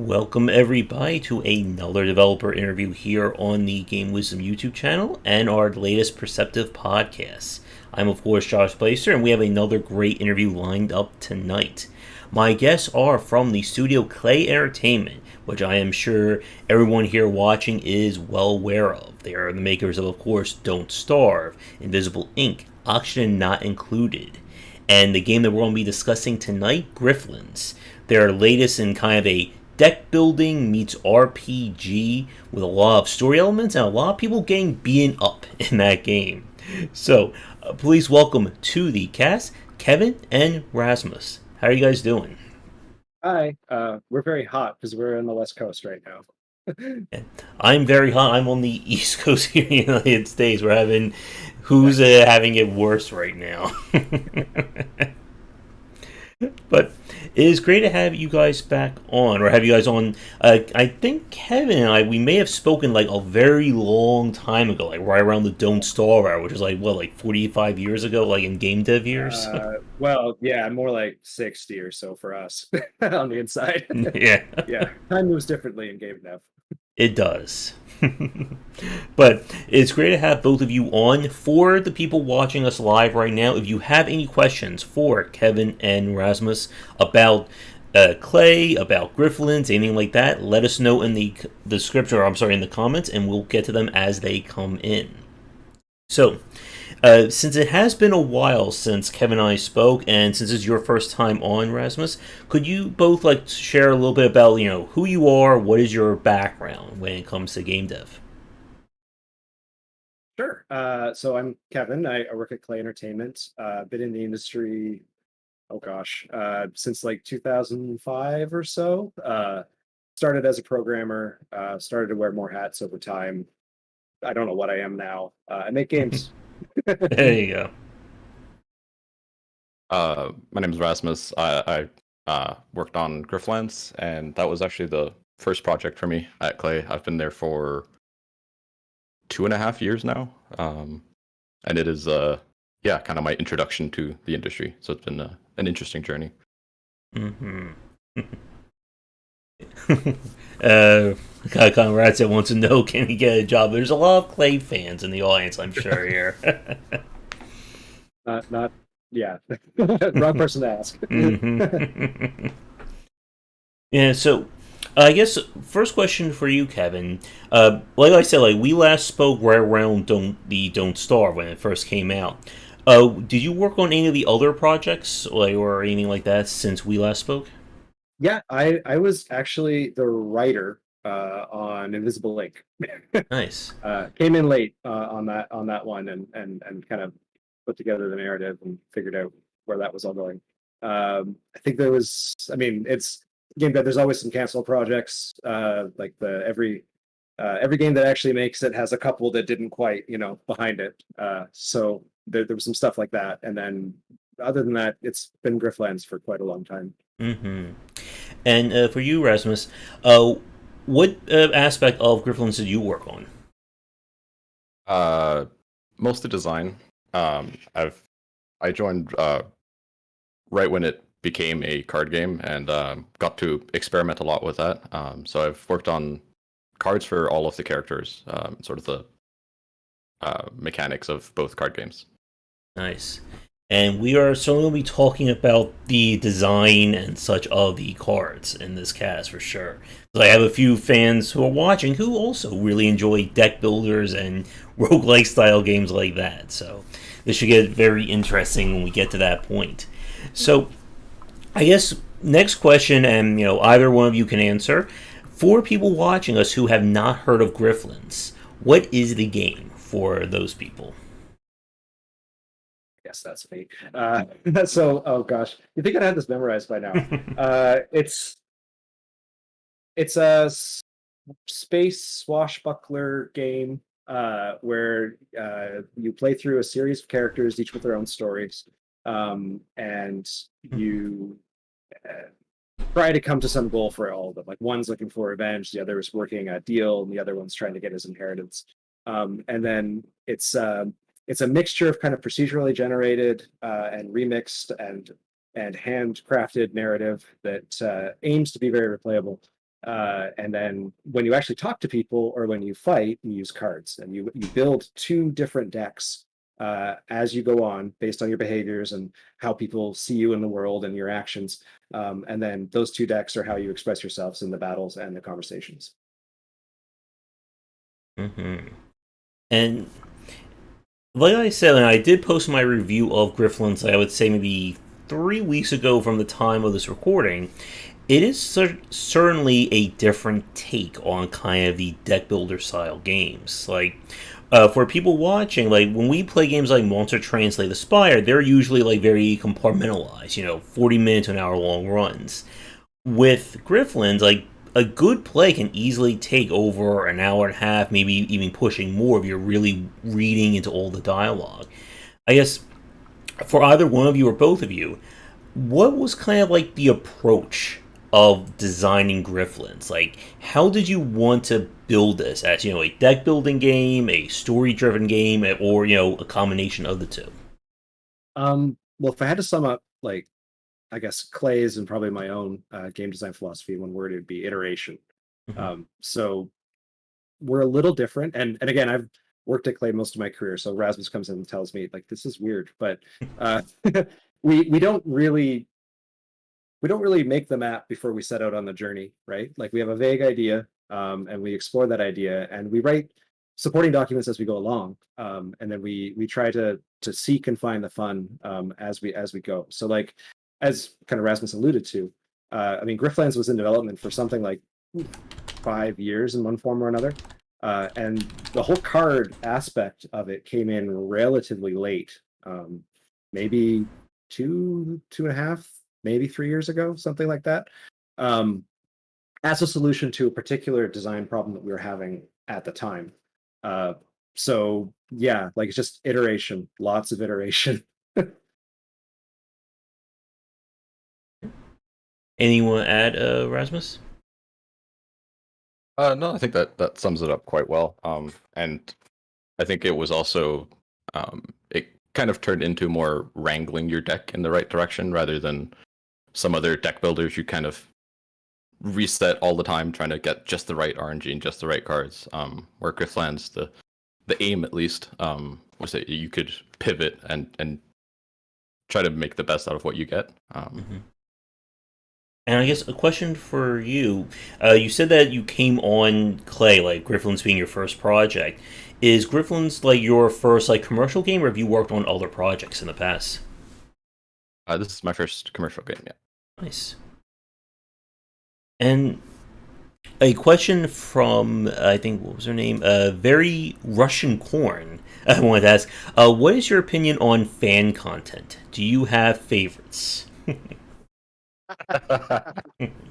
Welcome everybody to another developer interview here on the Game Wisdom YouTube channel and our latest Perceptive podcast. I'm of course Josh Placer, and we have another great interview lined up tonight. My guests are from the studio Klei Entertainment, which I am sure everyone here watching is well aware of. They are the makers of course, Don't Starve, Invisible Ink, Oxygen Not Included, and the game that we're going to be discussing tonight, Griftlands. Their latest in kind of a deck building meets RPG with a lot of story elements and a lot of people getting beaten up in that game. So, please welcome to the cast Kevin and Rasmus. How are you guys doing? Hi, we're very hot because we're on the West Coast right now. I'm very hot. I'm on the East Coast here in the United States. We're having who's having it worse right now. But it is great to have you guys back on, or have you guys on. I think Kevin and I, we may have spoken like a very long time ago, like right around the Don't Starve hour, which is like, what, like 45 years ago, like in game dev years? Well, yeah, more like 60 or so for us on the inside. Yeah, Yeah, time moves differently in game dev. it does. But it's great to have both of you on. For the people watching us live right now, if you have any questions for Kevin and Rasmus about Klei, about Griftlands, anything like that, let us know in the description, or I'm sorry, in the comments, and we'll get to them as they come in. So, since it has been a while since Kevin and I spoke, and since it's your first time on, Rasmus, could you both like share a little bit about who you are, what is your background when it comes to game dev? Sure. So I'm Kevin. I work at Klei Entertainment. Been in the industry, oh gosh, since like 2005 or so. Started as a programmer, started to wear more hats over time. I don't know what I am now. I make games. There you go. My name is Rasmus. I worked on Griftlands, and that was actually the first project for me at Klei. I've been there for 2.5 years now, and it is yeah, kind of my introduction to the industry. So it's been an interesting journey. Mm-hmm. Conrad said wants to know, can he get a job? There's a lot of Klei fans in the audience, I'm sure here. Not, yeah, wrong person to ask. Mm-hmm. Yeah, so I guess first question for you, Kevin. Like I said, like we last spoke right around Don't Starve when it first came out. Did you work on any of the other projects, like or anything like that since we last spoke? Yeah, I was actually the writer on Invisible Ink. Nice. Came in late on that one and kind of put together the narrative and figured out where that was all going. I think there was, I mean, it's game that there's always some canceled projects. Like the every game that actually makes it has a couple that didn't quite, behind it. So there was some stuff like that, and then other than that, it's been Griftlands for quite a long time. Mm-hmm. And for you, Rasmus, what aspect of Grifflands did you work on? Uh, Mostly design. I joined right when it became a card game, and got to experiment a lot with that. So I've worked on cards for all of the characters, sort of the mechanics of both card games. Nice. And we are certainly going to be talking about the design and such of the cards in this cast for sure. So I have a few fans who are watching who also really enjoy deck builders and roguelike style games like that. So this should get very interesting when we get to that point. So I guess next question, and either one of you can answer. For people watching us who have not heard of Grifflands, what is the game for those people? Yes, that's me. So, oh gosh, you think I'd have this memorized by now? It's a space swashbuckler game where you play through a series of characters, each with their own stories, and you try to come to some goal for all of them. Like one's looking for revenge, the other is working a deal, and the other one's trying to get his inheritance. And then it's a mixture of kind of procedurally generated and remixed and handcrafted narrative that aims to be very replayable. And then when you actually talk to people or when you fight, you use cards, and you build two different decks as you go on based on your behaviors and how people see you in the world and your actions. And then those two decks are how you express yourselves in the battles and the conversations. Mm-hmm. And like I said, and I did post my review of Griftlands, I would say maybe 3 weeks ago from the time of this recording. It is certainly a different take on kind of the deck builder style games. Like, for people watching, like when we play games like Monster Train, Slay the Spire, they're usually like very compartmentalized, 40 minutes to an hour long runs. With Grifflands, like a good play can easily take over an hour and a half, maybe even pushing more if you're really reading into all the dialogue. I guess for either one of you or both of you, what was kind of like the approach of designing Grifflands? Like, how did you want to build this as a deck building game, a story driven game, or a combination of the two? Well, if I had to sum up, like, I guess Klei's and probably my own game design philosophy in one word, it'd be iteration. So we're a little different, and again, I've worked at Klei most of my career, so Rasmus comes in and tells me like this is weird, but we don't really make the map before we set out on the journey, right? Like we have a vague idea, and we explore that idea, and we write supporting documents as we go along, and then we try to seek and find the fun as we go. So like as kind of Rasmus alluded to, I mean Griftlands was in development for something like 5 years in one form or another, and the whole card aspect of it came in relatively late, maybe two and a half, maybe 3 years ago, something like that, as a solution to a particular design problem that we were having at the time. So yeah, like it's just iteration, lots of iteration. Anyone add, Rasmus? No, I think that sums it up quite well. And I think it was also it kind of turned into more wrangling your deck in the right direction rather than some other deck builders. You kind of reset all the time trying to get just the right RNG and just the right cards. Where Griftlands, the aim at least, was that you could pivot and try to make the best out of what you get. And I guess a question for you. You said that you came on Klei, like Grifflands being your first project. Is Grifflands like your first like commercial game, or have you worked on other projects in the past? This is my first commercial game, yeah. Nice. And a question from, I think, what was her name? Very Russian Corn. I wanted to ask, what is your opinion on fan content? Do you have favorites?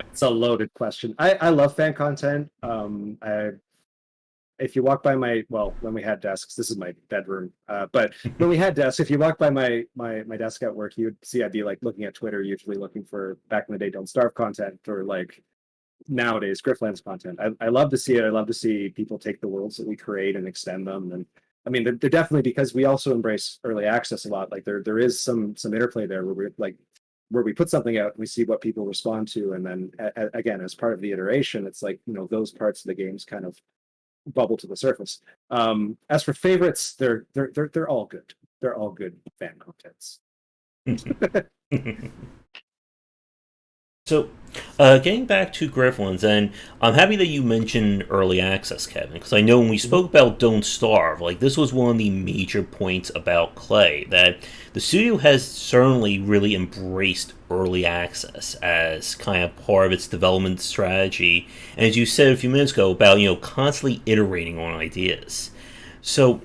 It's a loaded question. I love fan content. If you walk by when we had desks, this is my bedroom. But when we had desks, if you walk by my desk at work, you'd see I'd be like looking at Twitter, usually looking for back in the day Don't Starve content, or like nowadays Griftlands content. I love to see it. I love to see people take the worlds that we create and extend them. And I mean, they're definitely, because we also embrace early access a lot. Like there is some interplay there where we put something out and we see what people respond to, and then again, as part of the iteration, it's like those parts of the games kind of bubble to the surface. As for favorites, they're all good. They're all good fan contents. So, getting back to Grifflands, and I'm happy that you mentioned early access, Kevin, because I know when we spoke about Don't Starve, like this was one of the major points about Klei, that the studio has certainly really embraced early access as kind of part of its development strategy, and as you said a few minutes ago, about constantly iterating on ideas. So,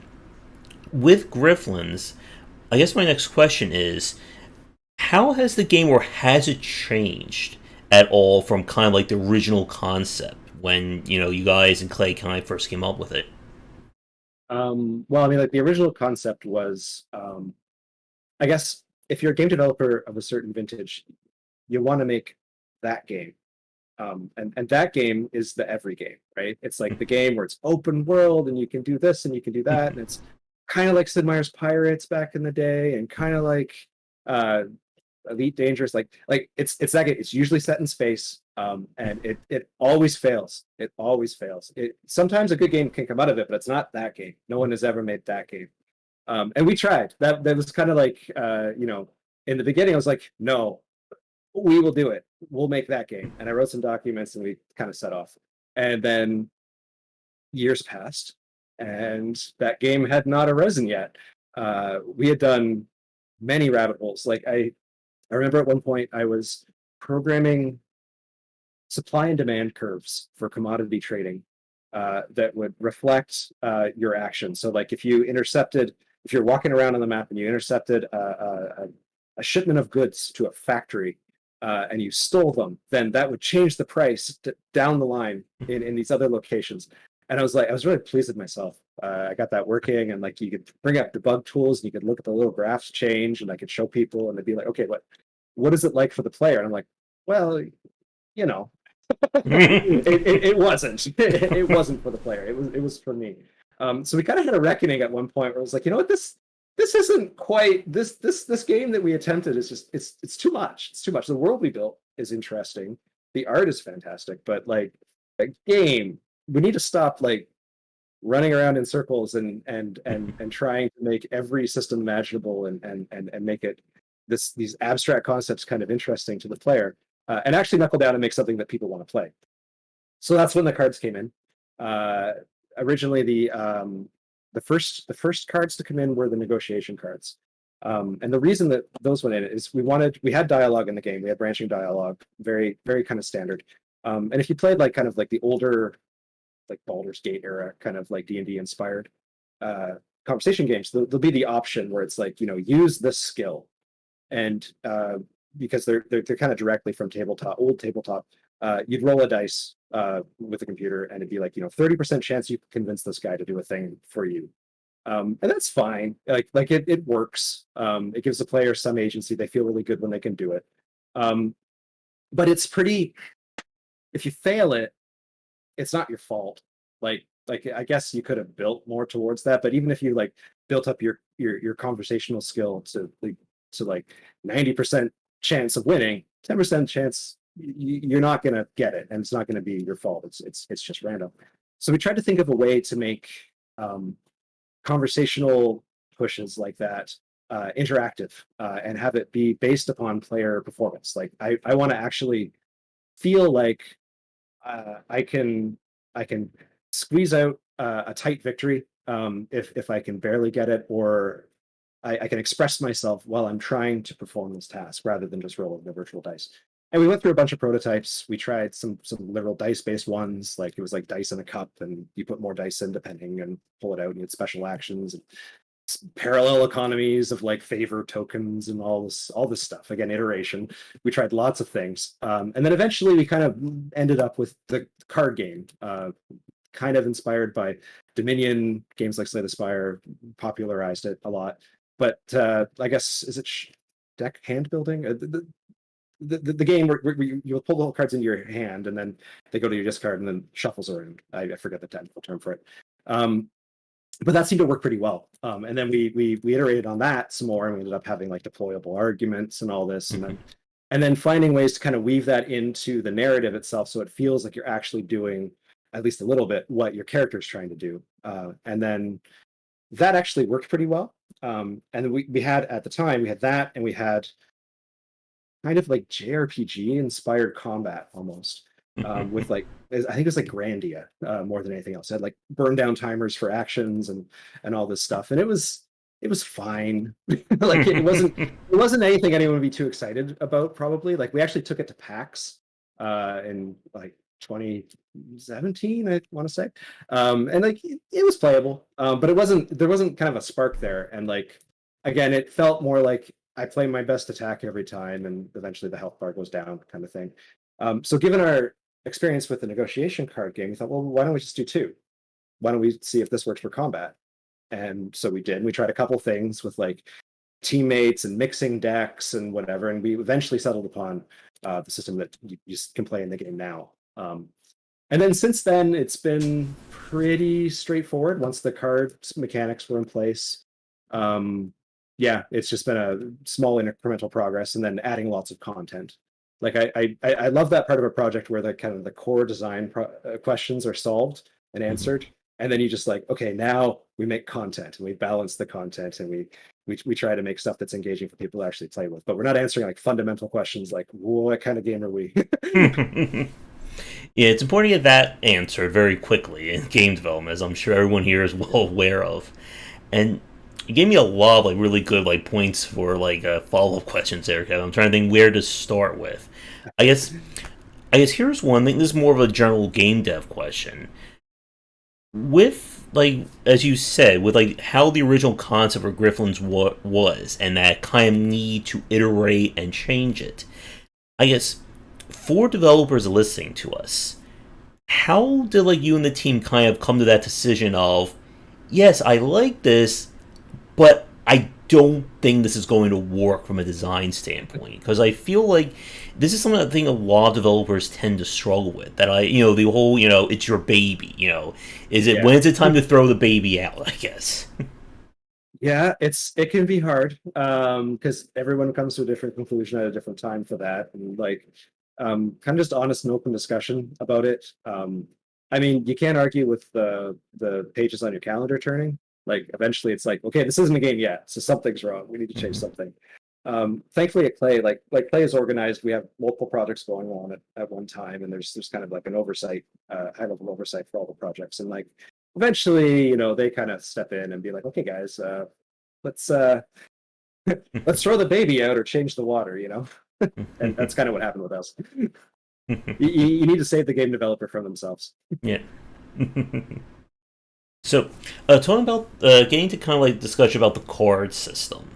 with Grifflands, I guess my next question is, how has the game, or has it changed at all from kind of like the original concept when you guys and Klei kind of first came up with it? Well, I mean, like the original concept was, I guess, if you're a game developer of a certain vintage, you want to make that game, and that game is the every game, right? It's like the game where it's open world and you can do this and you can do that, and it's kind of like Sid Meier's Pirates back in the day, and kind of like Elite Dangerous, like it's that game. It's usually set in space, and it always fails. It always fails. Sometimes a good game can come out of it, but it's not that game. No one has ever made that game. And we tried. That was kind of like in the beginning, I was like, no, we will do it. We'll make that game. And I wrote some documents, and we kind of set off. And then years passed, and that game had not arisen yet. We had done many rabbit holes. Like I remember at one point I was programming supply and demand curves for commodity trading that would reflect your actions. So like if you're walking around on the map and you intercepted a shipment of goods to a factory and you stole them, then that would change the price down the line in these other locations. And I was really pleased with myself. I got that working, and like you could bring up debug tools and you could look at the little graphs change, and I could show people, and they'd be like, okay, what is it like for the player? And I'm like, well, it wasn't. It wasn't for the player. It was for me. So we kind of had a reckoning at one point where I was like, you know what, this isn't quite this game that we attempted is just it's too much. It's too much. The world we built is interesting. The art is fantastic, but like a game, we need to stop like running around in circles and trying to make every system imaginable and make it these abstract concepts kind of interesting to the player, and actually knuckle down and make something that people want to play. So that's when the cards came in. Originally, the first cards to come in were the negotiation cards. And the reason that those went in is we had dialogue in the game. We had branching dialogue, very, very kind of standard. And if you played like kind of like the older, like Baldur's Gate era, kind of like D&D inspired conversation games, there'll be the option where it's like, use this skill. And because they're kind of directly from old tabletop, you'd roll a dice with the computer, and it'd be like 30% chance you can convince this guy to do a thing for you, and that's fine. Like it works. It gives the player some agency. They feel really good when they can do it. But it's pretty. If you fail it, it's not your fault. Like I guess you could have built more towards that. But even if you like built up your conversational skill to like 90% chance of winning, 10% chance you're not going to get it, and it's not going to be your fault. It's just random. So we tried to think of a way to make conversational pushes like that interactive and have it be based upon player performance. Like I want to actually feel like I can squeeze out a tight victory if I can barely get it, or I can express myself while I'm trying to perform this task rather than just rolling the virtual dice. And we went through a bunch of prototypes. We tried some literal dice-based ones, like it was like dice in a cup, and you put more dice in depending and pull it out, and you had special actions and parallel economies of like favor tokens and all this stuff. Again, iteration. We tried lots of things, and then eventually we kind of ended up with the card game, kind of inspired by Dominion. Games like Slay the Spire popularized it a lot. But I guess, is it deck hand building? The game where you'll pull the cards into your hand, and then they go to your discard and then shuffles around. I forget the technical term for it. But that seemed to work pretty well. And then we iterated on that some more, and we ended up having like deployable arguments and all this, and then finding ways to kind of weave that into the narrative itself, so it feels like you're actually doing at least a little bit what your character is trying to do. And then that actually worked pretty well. And we had at the time, we had that, and we had kind of like JRPG inspired combat almost, with like, I think it was like Grandia more than anything else. It had like burn down timers for actions and all this stuff, and it was fine. Like it wasn't anything anyone would be too excited about, probably. Like we actually took it to PAX in like 2017, I want to say, and like it was playable, but there wasn't kind of a spark there. And like again, it felt more like I play my best attack every time, and eventually the health bar goes down, kind of thing. So given our experience with the negotiation card game, we thought, well, why don't we just do two? Why don't we see if this works for combat? And so we did. We tried a couple things with like teammates and mixing decks and whatever, and we eventually settled upon the system that you just can play in the game now. And then since then, it's been pretty straightforward once the card mechanics were in place. yeah, it's just been a small incremental progress, and then adding lots of content. Like I love that part of a project where the kind of the core design questions are solved and answered, and then you just like, okay, now we make content and we balance the content, and we try to make stuff that's engaging for people to actually play with. But we're not answering like fundamental questions like, what kind of game are we? Yeah, it's important to get that answered very quickly in game development, as I'm sure everyone here is well aware of. And you gave me a lot of like really good like points for like follow up questions there, Kevin. I'm trying to think where to start with. I guess I guess here's one thing. This is more of a general game dev question. With like as you said, with like how the original concept for Griftlands was, and that kind of need to iterate and change it. I guess for developers listening to us, how did like you and the team kind of come to that decision of, yes, I like this, but I don't think this is going to work from a design standpoint? Because I feel like this is something I think a lot of developers tend to struggle with. That the whole, it's your baby. Is it Yeah. when is it time to throw the baby out? I guess. Yeah, it can be hard because everyone comes to a different conclusion at a different time for that, and like kind of just honest and open discussion about it. I mean, you can't argue with the pages on your calendar turning. Like eventually, it's like, okay, this isn't a game yet, so something's wrong. We need to change something. Thankfully, at Klei, like Klei is organized. We have multiple projects going on at one time, and there's kind of like an oversight, high level oversight for all the projects, and like eventually, they kind of step in and be like, okay, guys, let's let's throw the baby out or change the water, and that's kind of what happened with us. You need to save the game developer from themselves. Yeah. So, talking about getting to kind of like discussion about the card system.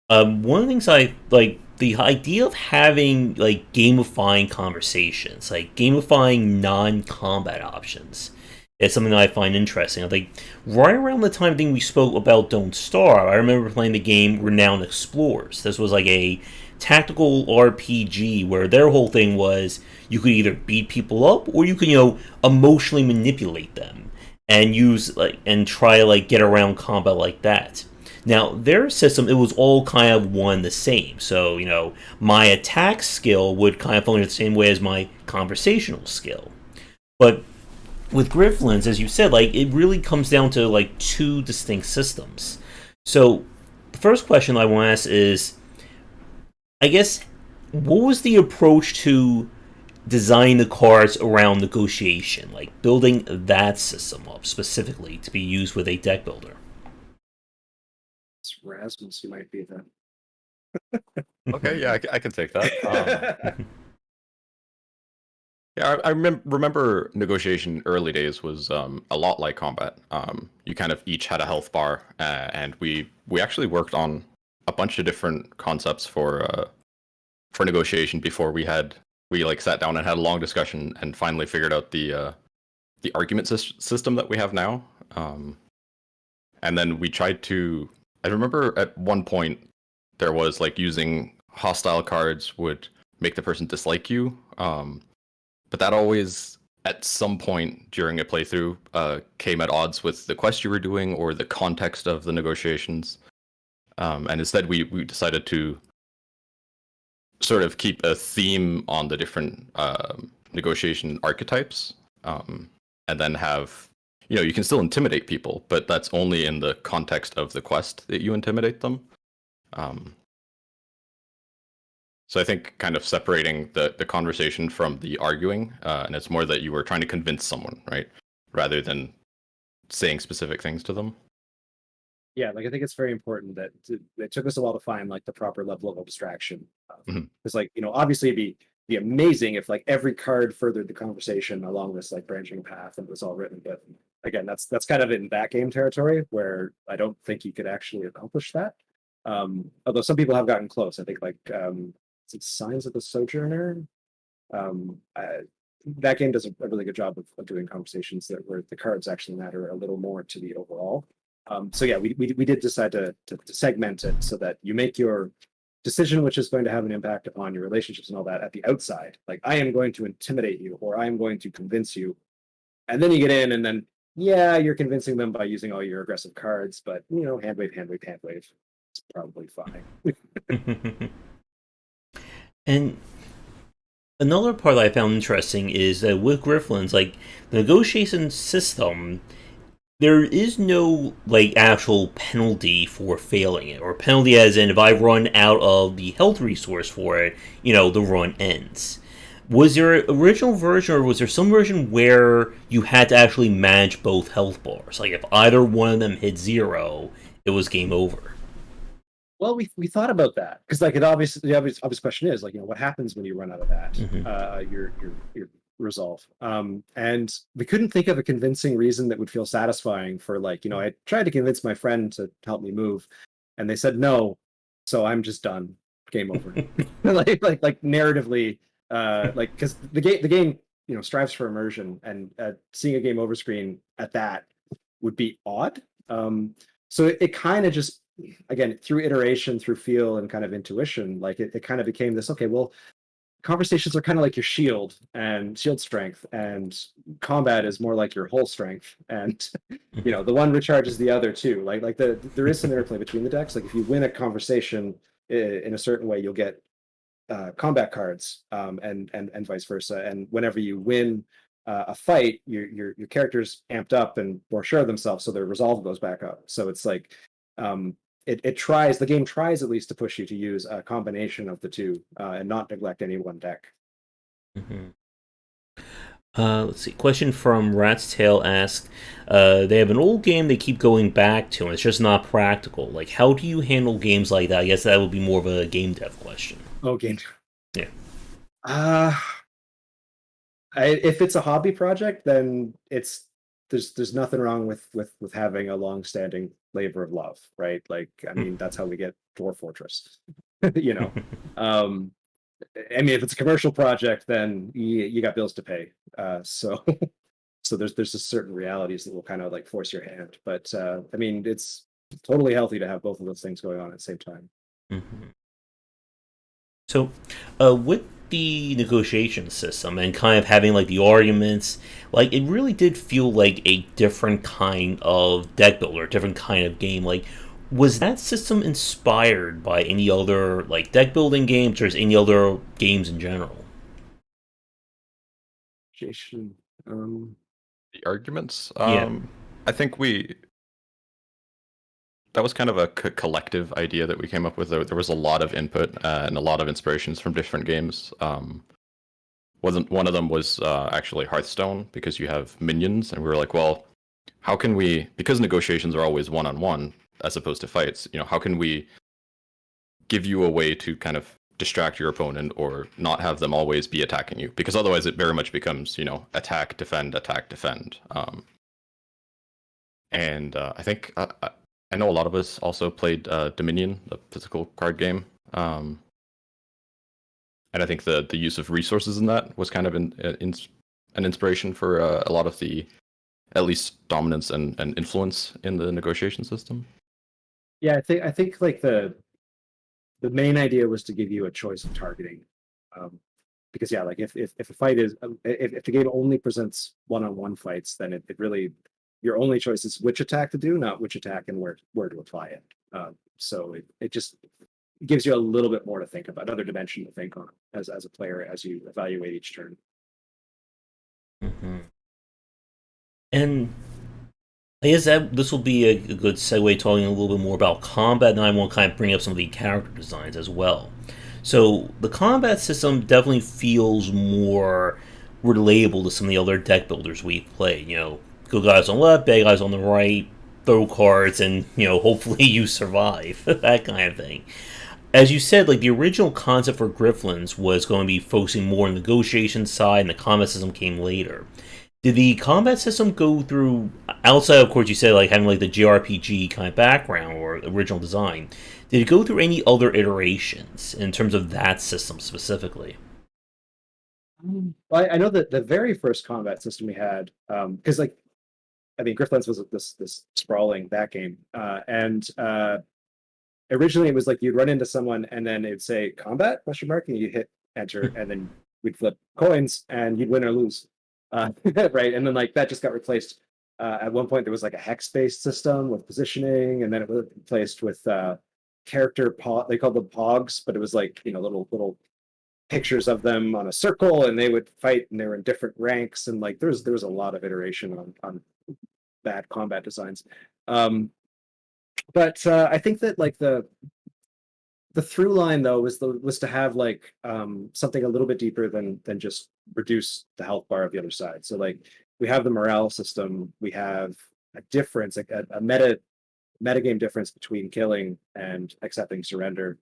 One of the things I like, the idea of having like gamifying conversations, like gamifying non-combat options, is something that I find interesting. I think right around the time we spoke about Don't Starve, I remember playing the game Renowned Explorers. This was like a tactical RPG where their whole thing was you could either beat people up or you could, emotionally manipulate them and use like and try to like get around combat like that. Now, their system, it was all kind of one the same. So, my attack skill would kind of function the same way as my conversational skill. But with Griftlands, as you said, like it really comes down to like two distinct systems. So, the first question I want to ask is, I guess, what was the approach to design the cards around negotiation, like building that system up specifically to be used with a deck builder? It's Rasmus who might be the. Okay, yeah, I can take that. Yeah, I remember negotiation early days was a lot like combat. You kind of each had a health bar, and we actually worked on a bunch of different concepts for negotiation before we like sat down and had a long discussion and finally figured out the argument system that we have now. And then we tried to. I remember at one point there was like using hostile cards would make the person dislike you. But that always, at some point during a playthrough, came at odds with the quest you were doing or the context of the negotiations. And instead, we decided to sort of keep a theme on the different negotiation archetypes, and then have, you can still intimidate people, but that's only in the context of the quest that you intimidate them. So I think kind of separating the conversation from the arguing, and it's more that you were trying to convince someone, right? Rather than saying specific things to them. Yeah, like I think it's very important that it took us a while to find like the proper level of abstraction. Because like, obviously it'd be amazing if like every card furthered the conversation along this like branching path and it was all written. But again, that's kind of in that game territory where I don't think you could actually accomplish that. Although some people have gotten close. I think like is it Signs of the Sojourner? That game does a really good job of doing conversations where the cards actually matter a little more to the overall. So yeah, we did decide to segment it so that you make your decision, which is going to have an impact upon your relationships and all that at the outside. Like I am going to intimidate you, or I am going to convince you, and then you get in, and then yeah, you're convincing them by using all your aggressive cards, but hand wave, hand wave, hand wave. it's probably fine. And another part that I found interesting is that with Griftlands, like the negotiation system, there is no like actual penalty for failing it, or penalty as in if I run out of the health resource for it, the run ends. Was there an original version, or was there some version where you had to actually manage both health bars? Like if either one of them hit zero, it was game over. Well, we thought about that because like the obvious question is like what happens when you run out of that your resolve, and we couldn't think of a convincing reason that would feel satisfying for like I tried to convince my friend to help me move, and they said no, so I'm just done, game over. like narratively, like because the game strives for immersion, and seeing a game over screen at that would be odd. So it kind of just, again, through iteration, through feel and kind of intuition, like it kind of became this, okay, well, conversations are kind of like your shield and shield strength, and combat is more like your whole strength, and the one recharges the other too. Like there is some interplay between the decks. Like if you win a conversation in a certain way, you'll get combat cards, and vice versa. And whenever you win a fight, your character's amped up and more sure of themselves, so their resolve goes back up. So it's like the game tries at least to push you to use a combination of the two, and not neglect any one deck. Mm-hmm. Let's see. Question from Rat's Tail asked, they have an old game they keep going back to, and it's just not practical. Like, how do you handle games like that? I guess that would be more of a game dev question. Oh, game. Yeah. If it's a hobby project, then there's nothing wrong with having a long-standing labor of love, right? Like, I mean, that's how we get Dwarf Fortress. I mean, if it's a commercial project, then you got bills to pay. So there's just certain realities that will kind of like force your hand. But I mean, it's totally healthy to have both of those things going on at the same time. Mm-hmm. So, with the negotiation system and kind of having like the arguments, like it really did feel like a different kind of deck builder, different kind of game. Like, was that system inspired by any other like deck building games, or any other games in general? Jason, The arguments. Yeah. I think that was kind of a collective idea that we came up with. There was a lot of input and a lot of inspirations from different games. Wasn't one of them was actually Hearthstone, because you have minions, and we were like, well, how can we? Because negotiations are always one-on-one as opposed to fights. How can we give you a way to kind of distract your opponent or not have them always be attacking you? Because otherwise, it very much becomes attack, defend, attack, defend. And I think. I know a lot of us also played Dominion, the physical card game, and I think the use of resources in that was kind of an inspiration for a lot of the, at least, dominance and influence in the negotiation system. Yeah, I think like the main idea was to give you a choice of targeting, because like if a fight is if the game only presents one-on-one fights, then it really, your only choice is which attack to do, not which attack and where to apply it. So it just gives you a little bit more to think about, another dimension to think on as a player as you evaluate each turn. Mm-hmm. And I guess that this will be a good segue, talking a little bit more about combat, and I want to kind of bring up some of the character designs as well. So the combat system definitely feels more relatable to some of the other deck builders we've played. Good guys on the left, bad guys on the right, throw cards, and hopefully you survive. That kind of thing. As you said, like the original concept for Griftlands was going to be focusing more on the negotiation side, and the combat system came later. Did the combat system go through, outside of course you said like having like the JRPG kind of background or original design, did it go through any other iterations in terms of that system specifically? Well, I know that the very first combat system we had, because like, I mean, Griftlands was this sprawling back game, and originally it was like you'd run into someone and then it'd say combat question mark, and you'd hit enter, and then we'd flip coins and you'd win or lose, right? And then like that just got replaced. At one point there was like a hex based system with positioning, and then it was replaced with character they called them pogs, but it was like, little pictures of them on a circle, and they would fight, and they were in different ranks, and like there was a lot of iteration on bad combat designs. But I think that like the through line though was to have like something a little bit deeper than just reduce the health bar of the other side. So like we have the morale system, we have a difference, like a metagame difference between killing and accepting surrender.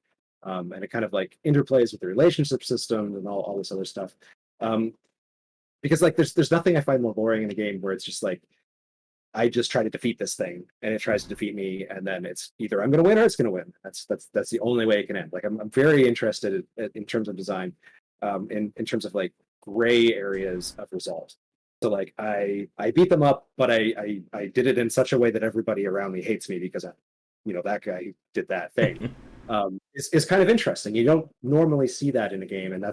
And it kind of like interplays with the relationship system and all this other stuff. Because like there's nothing I find more boring in a game where it's just like I just try to defeat this thing and it tries to defeat me, and then it's either I'm going to win or it's going to win. That's the only way it can end. Like I'm very interested in terms of design, in terms of like gray areas of result. So like I beat them up, but I did it in such a way that everybody around me hates me because that guy did that thing. Is kind of interesting. You don't normally see that in a game, and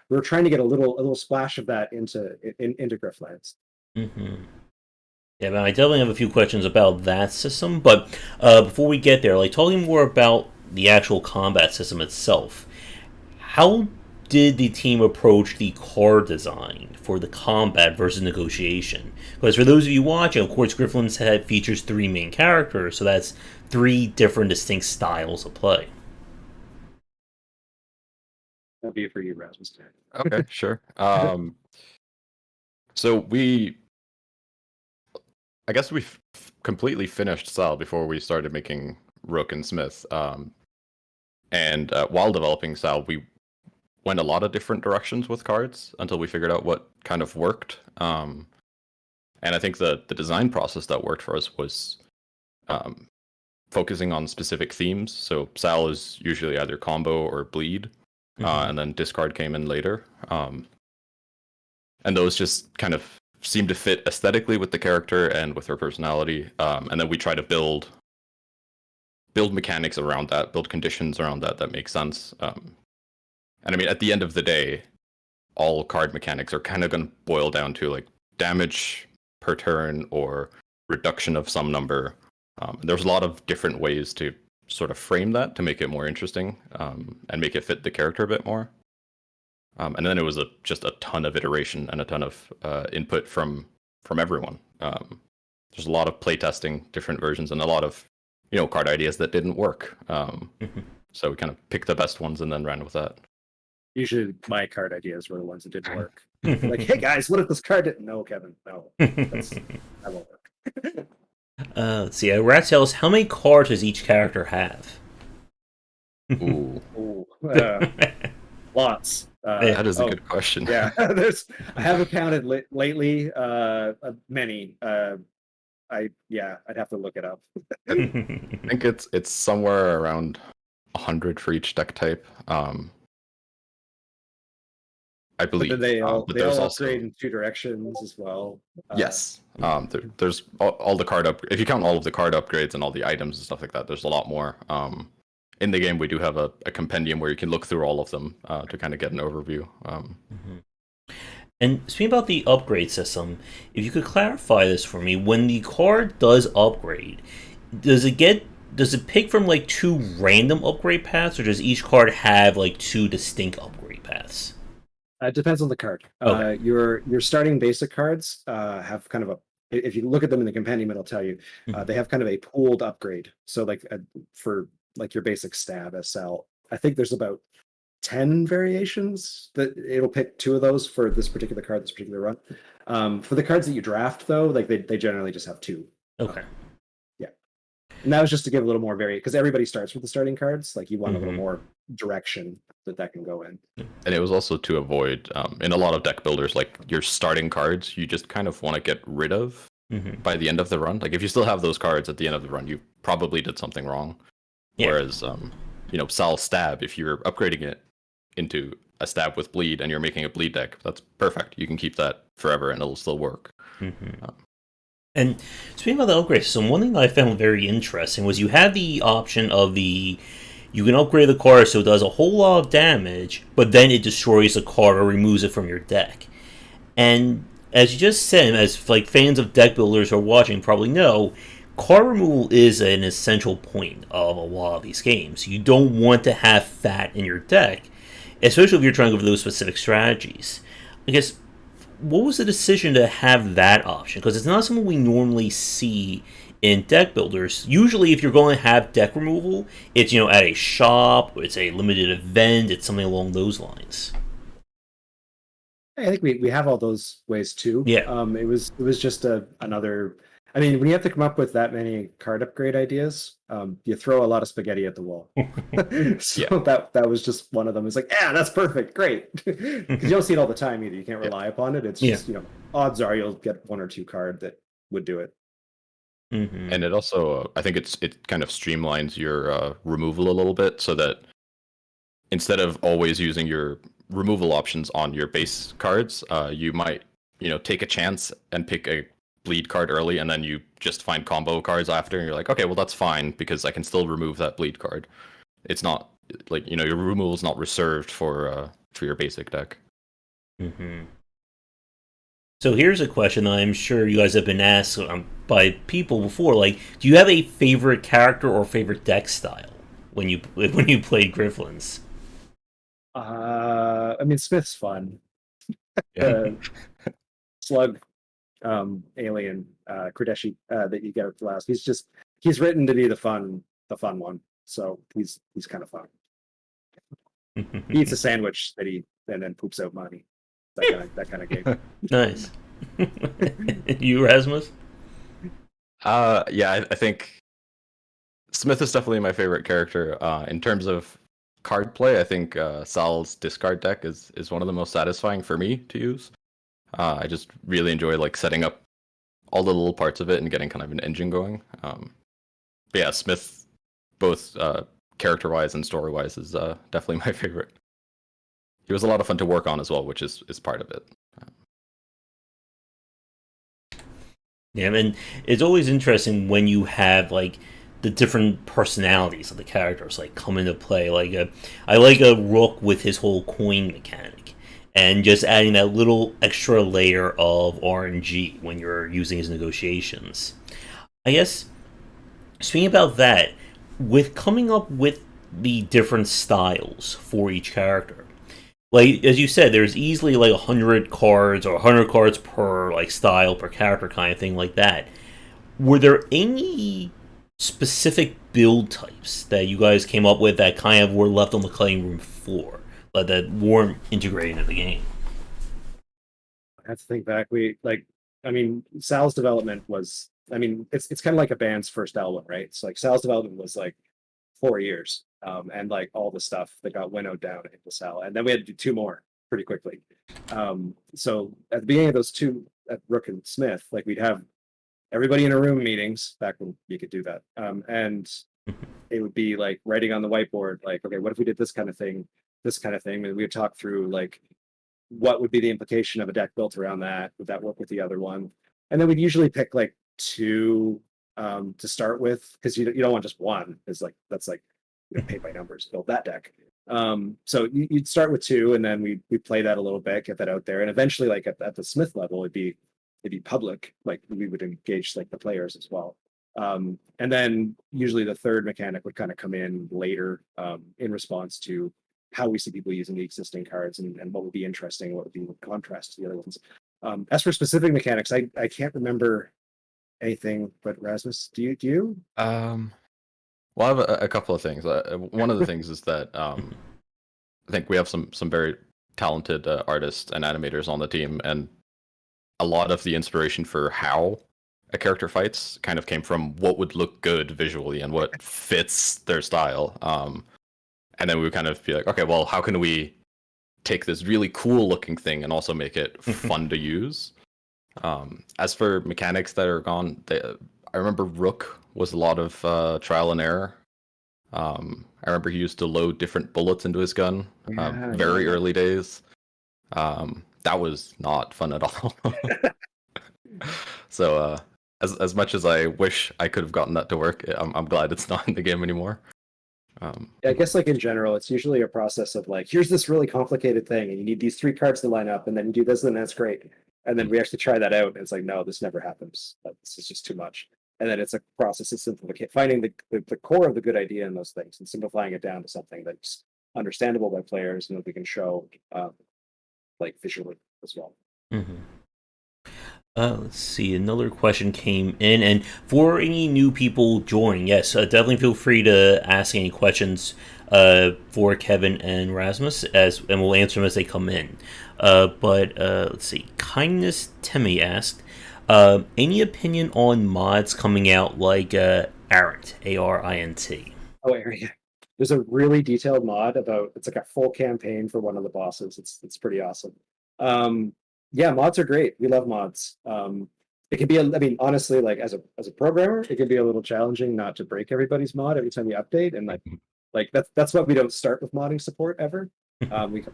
we're trying to get a little splash of that into Griftlands. Mm-hmm. Yeah, man, I definitely have a few questions about that system, but before we get there, like talking more about the actual combat system itself, how did the team approach the card design for the combat versus negotiation? Because for those of you watching, of course, Griftlands features 3 main characters, so that's 3 different distinct styles of play. That'll be it for you, Rasmus. Okay, sure. So I guess we completely finished Sal before we started making Rook and Smith. And while developing Sal, we went a lot of different directions with cards until we figured out what kind of worked. And I think the design process that worked for us was focusing on specific themes. So Sal is usually either combo or bleed, and then discard came in later. And those just kind of seem to fit aesthetically with the character and with her personality, and then we try to build mechanics around that, build conditions around that make sense. And I mean, at the end of the day, all card mechanics are kind of going to boil down to like damage per turn or reduction of some number. There's a lot of different ways to sort of frame that to make it more interesting, and make it fit the character a bit more. And then it was just a ton of iteration and a ton of input from everyone. There's a lot of playtesting, different versions, and a lot of card ideas that didn't work. So we kind of picked the best ones and then ran with that. Usually, my card ideas were the ones that didn't work. Like, hey guys, what if this card didn't? No, Kevin, no, that won't work. Let's see. Rat tells how many cards does each character have? Ooh. Lots. That is a good question. Yeah, I haven't counted lately. Many. I'd have to look it up. I think it's somewhere around 100 for each deck type. I believe. But they all also upgrade in 2 directions as well. Yes. There's all the card if you count all of the card upgrades and all the items and stuff like that, there's a lot more. In the game, we do have a compendium where you can look through all of them to kind of get an overview. And speaking about the upgrade system, if you could clarify this for me, when the card does upgrade, does it pick from like 2 random upgrade paths, or does each card have like 2 distinct upgrade paths? It depends on the card. Okay. Your starting basic cards have kind of if you look at them in the compendium, it'll tell you they have kind of a pooled upgrade. So like for like your basic stab SL, I think there's about 10 variations that it'll pick 2 of those for this particular card, this particular run. For the cards that you draft though, like they generally just have 2. Okay. Yeah. And that was just to give a little more variation, because everybody starts with the starting cards. Like you want a little more direction that can go in. And it was also to avoid, in a lot of deck builders, like your starting cards, you just kind of want to get rid of by the end of the run. Like if you still have those cards at the end of the run, you probably did something wrong. Yeah. Whereas, Sal Stab, if you're upgrading it into a stab with bleed and you're making a bleed deck, that's perfect. You can keep that forever and it'll still work. And speaking about the upgrade system, one thing that I found very interesting was you had the option of you can upgrade the card so it does a whole lot of damage, but then it destroys the card or removes it from your deck. And as you just said, as like fans of deck builders who are watching probably know, card removal is an essential point of a lot of these games. You don't want to have fat in your deck, especially if you're trying to go for those specific strategies. I guess, what was the decision to have that option? Because it's not something we normally see in deck builders. Usually, if you're going to have deck removal, it's at a shop, it's a limited event, it's something along those lines. I think we have all those ways too. Yeah. It was just another. I mean, when you have to come up with that many card upgrade ideas, you throw a lot of spaghetti at the wall. So that was just one of them. It's like, yeah, that's perfect, great. Because you don't see it all the time either. You can't rely upon it. It's just odds are you'll get one or two card that would do it. Mm-hmm. And it also, I think it kind of streamlines your removal a little bit, so that instead of always using your removal options on your base cards, you might take a chance and pick a bleed card early, and then you just find combo cards after, and you're like, okay, well that's fine because I can still remove that bleed card. It's not like your removal is not reserved for your basic deck. Mm-hmm. So here's a question I'm sure you guys have been asked by people before. Like, do you have a favorite character or favorite deck style when you played Griftlands? I mean, Smith's fun. Yeah. Slug, alien, Kradeshi that you get at the last. He's written to be the fun one. So he's kind of fun. He eats a sandwich and then poops out money. That kind of game. Nice. You, Rasmus? Yeah, I think Smith is definitely my favorite character. In terms of card play, I think Sal's discard deck is one of the most satisfying for me to use. I just really enjoy setting up all the little parts of it and getting kind of an engine going. But yeah, Smith, both character-wise and story-wise, is definitely my favorite. He was a lot of fun to work on as well, which is part of it. Yeah, and it's always interesting when you have the different personalities of the characters come into play. I like a Rook with his whole coin mechanic, and just adding that little extra layer of RNG when you're using his negotiations. I guess, speaking about that, with coming up with the different styles for each character, as you said, there's easily 100 cards or 100 cards per style, per character kind of thing like that. Were there any specific build types that you guys came up with that kind of were left on the cutting room floor, but that weren't integrated into the game? I have to think back. Sal's development was, it's kind of like a band's first album, right? It's Sal's development was 4 years, and all the stuff that got winnowed down into Sal, and then we had to do 2 more pretty quickly. So at the beginning of those 2, at Rook and Smith, we'd have everybody in a room meetings back when you could do that, and it would be writing on the whiteboard, okay, what if we did this kind of thing, and we'd talk through what would be the implication of a deck built around that. Would that work with the other one? And then we'd usually pick 2 to start with, because you don't want just one. It's that's pay by numbers, build that deck. So you'd start with 2, and then we play that a little bit, get that out there, and eventually at the Smith level, it'd be public. We would engage the players as well. And then usually the third mechanic would kind of come in later, in response to how we see people using the existing cards, and what would be interesting, what would be in contrast to the other ones. As for specific mechanics, I can't remember anything, but Rasmus, do you? Well, I have a couple of things. One of the things is that I think we have some very talented artists and animators on the team, and a lot of the inspiration for how a character fights kind of came from what would look good visually and what fits their style. And then we would kind of be like, okay, well, how can we take this really cool looking thing and also make it fun to use? As for mechanics that are gone, I remember Rook was a lot of trial and error. I remember he used to load different bullets into his gun, very early days. That was not fun at all. So as much as I wish I could have gotten that to work, I'm glad it's not in the game anymore. I guess in general, it's usually a process of here's this really complicated thing, and you need these 3 cards to line up, and then you do this, and that's great. And then we actually try that out, and it's no, this never happens. This is just too much. and then it's a process of finding the core of the good idea in those things and simplifying it down to something that's understandable by players and that we can show like visually as well. Mm-hmm. Let's see. Another question came in, and for any new people joining, yes, definitely feel free to ask any questions for Kevin and Rasmus, and we'll answer them as they come in. But let's see. Kindness Timmy asked, any opinion on mods coming out like Arint, ARINT? Oh, area. There's a really detailed mod about it's like a full campaign for one of the bosses. It's pretty awesome. Yeah, mods are great. We love mods. It can be, I mean, honestly, like as a programmer, it can be a little challenging not to break everybody's mod every time you update, and like that's why we don't start with modding support ever.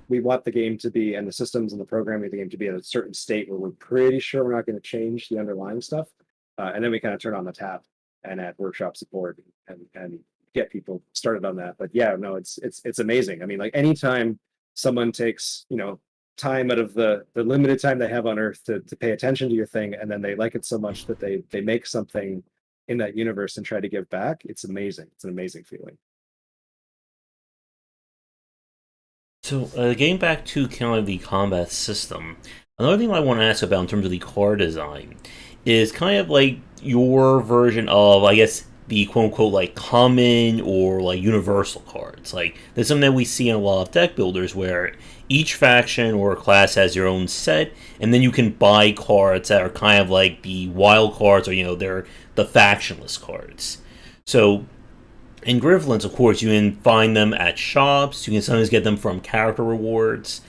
We want the game to be, and the systems and the programming of the game to be in a certain state where we're pretty sure we're not going to change the underlying stuff, and then we kind of turn on the tap and add workshop support and get people started on that. But yeah, no, it's amazing. I mean, like anytime someone takes, time out of the limited time they have on Earth to pay attention to your thing, and then they like it so much that they make something in that universe and try to give back, it's amazing. It's an amazing feeling. So, getting back to kind of the combat system, another thing I want to ask about in terms of the card design is kind of like your version of, I guess, the quote unquote like common or like universal cards. Like, there's something that we see in a lot of deck builders where each faction or class has their own set, and then you can buy cards that are kind of like the wild cards, or they're the factionless cards. So in Griftlands, of course, you can find them at shops. You can sometimes get them from character rewards,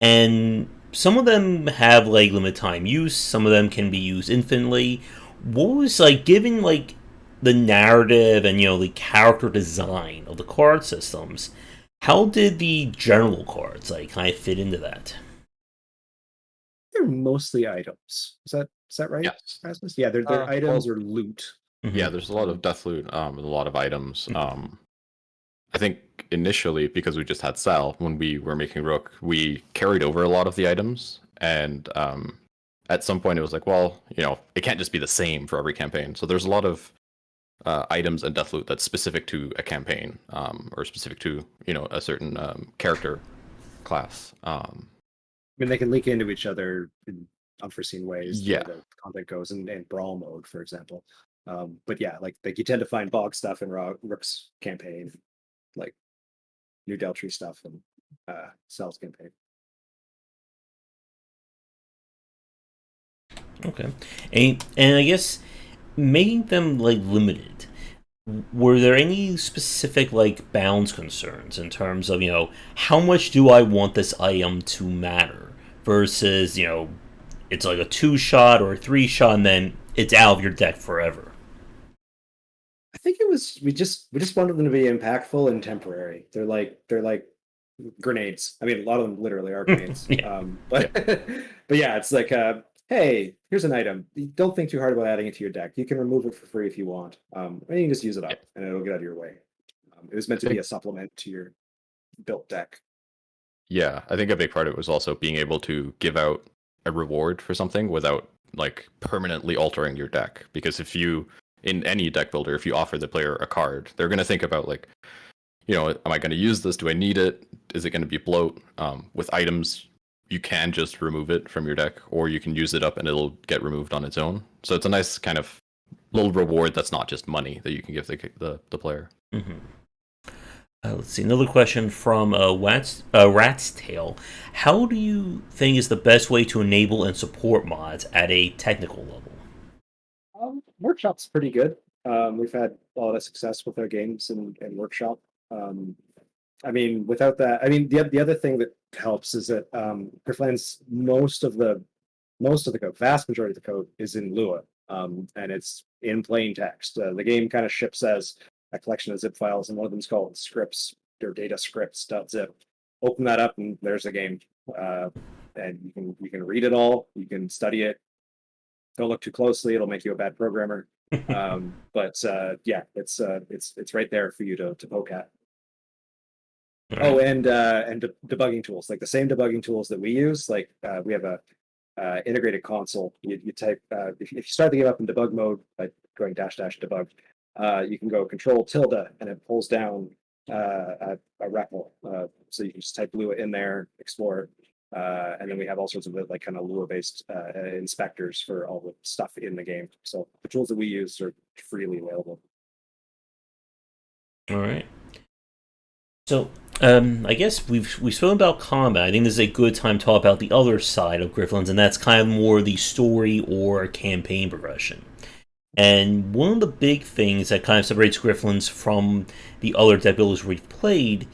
and some of them have like limited time use. Some of them can be used infinitely. What was like, given like the narrative and the character design of the card systems, how did the general cards like kind of fit into that? They're mostly items. Is that right, Yes. Rasmus? Yeah, they're items or loot. Mm-hmm. Yeah, there's a lot of death loot, and a lot of items. I think initially, because we just had Sal, when we were making Rook, we carried over a lot of the items, and at some point it was like, well, it can't just be the same for every campaign. So there's a lot of items and death loot that's specific to a campaign, or specific to a certain character class. I mean, they can link into each other in unforeseen ways. Yeah, the content goes in brawl mode, for example. But yeah, like you tend to find bog stuff in Rook's campaign, like New Deltree stuff and Sal's campaign. Okay, and I guess making them like limited, were there any specific like bounds concerns in terms of how much do I want this item to matter versus it's like a 2-shot or a 3-shot and then it's out of your deck forever? I think it was we just wanted them to be impactful and temporary. They're like grenades. I mean, a lot of them literally are grenades. Yeah. But yeah, it's like hey, here's an item. Don't think too hard about adding it to your deck. You can remove it for free if you want. And you can just use it up, and it'll get out of your way. It was meant to be a supplement to your built deck. Yeah, I think a big part of it was also being able to give out a reward for something without like permanently altering your deck. Because if you, in any deck builder, if you offer the player a card, they're going to think about like, am I going to use this? Do I need it? Is it going to be bloat? With items, you can just remove it from your deck, or you can use it up and it'll get removed on its own. So it's a nice kind of little reward that's not just money that you can give the player. Mm-hmm. Let's see, another question from Rat's Tail. How do you think is the best way to enable and support mods at a technical level? Workshop's pretty good. We've had a lot of success with our games and Workshop. I mean, without that, I mean, the other thing that helps is that Griftlands, most of the code, vast majority of the code is in Lua, and it's in plain text. The game kind of ships as a collection of zip files, and one of them's called scripts or data scripts.zip. Open that up, and there's a game, and you can read it all, you can study it. Don't look too closely; it'll make you a bad programmer. But yeah, it's right there for you to poke at. Right. Oh, and debugging tools, like the same debugging tools that we use. Like we have a integrated console. You type if you start the game up in debug mode by going --debug, you can go Control tilde and it pulls down a REPL. So you can just type Lua in there, explore it. And then we have all sorts of like kind of Lua-based inspectors for all the stuff in the game. So the tools that we use are freely available. All right. So I guess we've spoken about combat. I think this is a good time to talk about the other side of Griftlands, and that's kind of more the story or campaign progression. And one of the big things that kind of separates Griftlands from the other deck builders we've played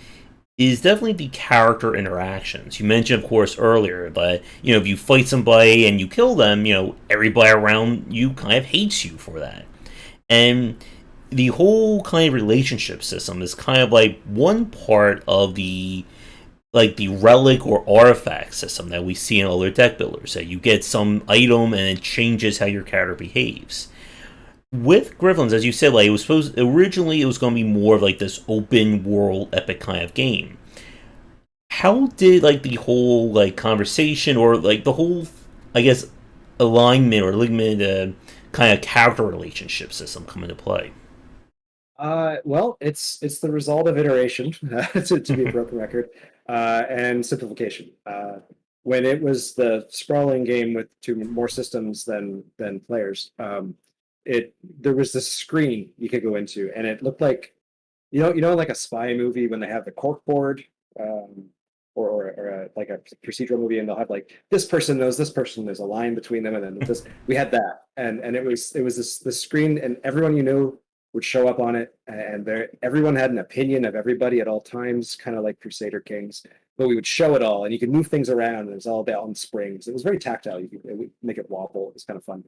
is definitely the character interactions. You mentioned, of course, earlier that, if you fight somebody and you kill them, everybody around you kind of hates you for that. And the whole kind of relationship system is kind of like one part of the relic or artifact system that we see in other deck builders. That you get some item and it changes how your character behaves. With Griftlands, as you said, like originally it was going to be more of like this open world epic kind of game. How did like the whole like conversation or like the whole, I guess, alignment or ligament kind of character relationship system come into play? Well, it's the result of iteration, to be a broken record, and simplification. When it was the sprawling game with more systems than players, there was this screen you could go into, and it looked like like a spy movie when they have the corkboard, or like a procedural movie, and they'll have like this person knows this person. There's a line between them, and then this. We had that, and it was this screen, and everyone would show up on it, and everyone had an opinion of everybody at all times, kind of like Crusader Kings. But we would show it all, and you could move things around, and it was all down springs. It was very tactile. It would make it wobble. It was kind of fun,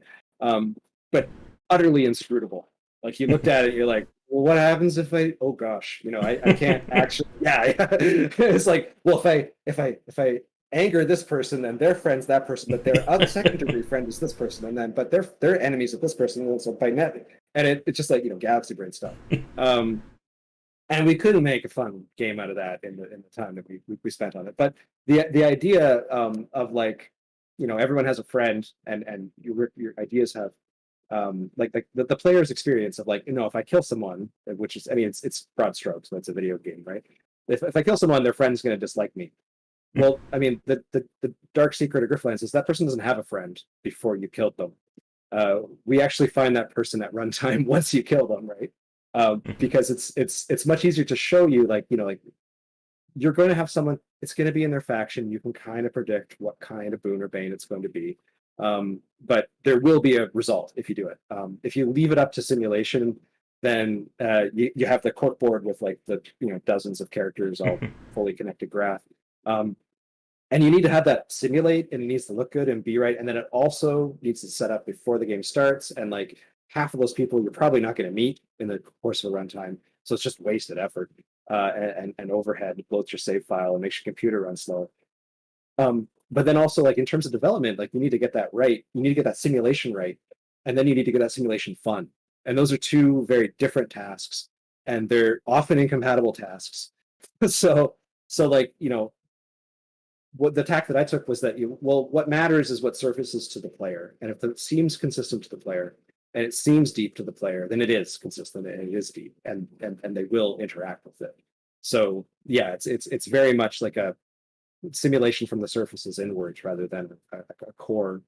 but utterly inscrutable. Like you looked at it, you're like, well, what happens if oh gosh, I can't actually. Yeah, it's like, well, if I anger this person, then their friend's that person, but their other second degree friend is this person, and then but they're enemies of this person, and so by net, and it's just like galaxy brain stuff. And we couldn't make a fun game out of that in the time that we spent on it. But the idea of like everyone has a friend, and your ideas have like the player's experience of like if I kill someone, which is it's broad strokes, so it's a video game, right? If I kill someone, their friend's going to dislike me. Well, I mean, the dark secret of Griftlands is that person doesn't have a friend before you killed them. We actually find that person at runtime once you kill them, right? Because it's much easier to show you like you're going to have someone. It's going to be in their faction. You can kind of predict what kind of boon or bane it's going to be, but there will be a result if you do it. If you leave it up to simulation, then you have the corkboard with like the dozens of characters all fully connected graph. And you need to have that simulate, and it needs to look good and be right. And then it also needs to set up before the game starts. And like half of those people you're probably not going to meet in the course of a runtime. So it's just wasted effort and overhead. It bloats your save file and makes your computer run slower. But then also like in terms of development, like you need to get that right. You need to get that simulation right. And then you need to get that simulation fun. And those are two very different tasks. And they're often incompatible tasks. So like, what the tack that I took was that what matters is what surfaces to the player. And if it seems consistent to the player and it seems deep to the player, then it is consistent and it is deep, and they will interact with it. So yeah, it's very much like a simulation from the surfaces inwards rather than a core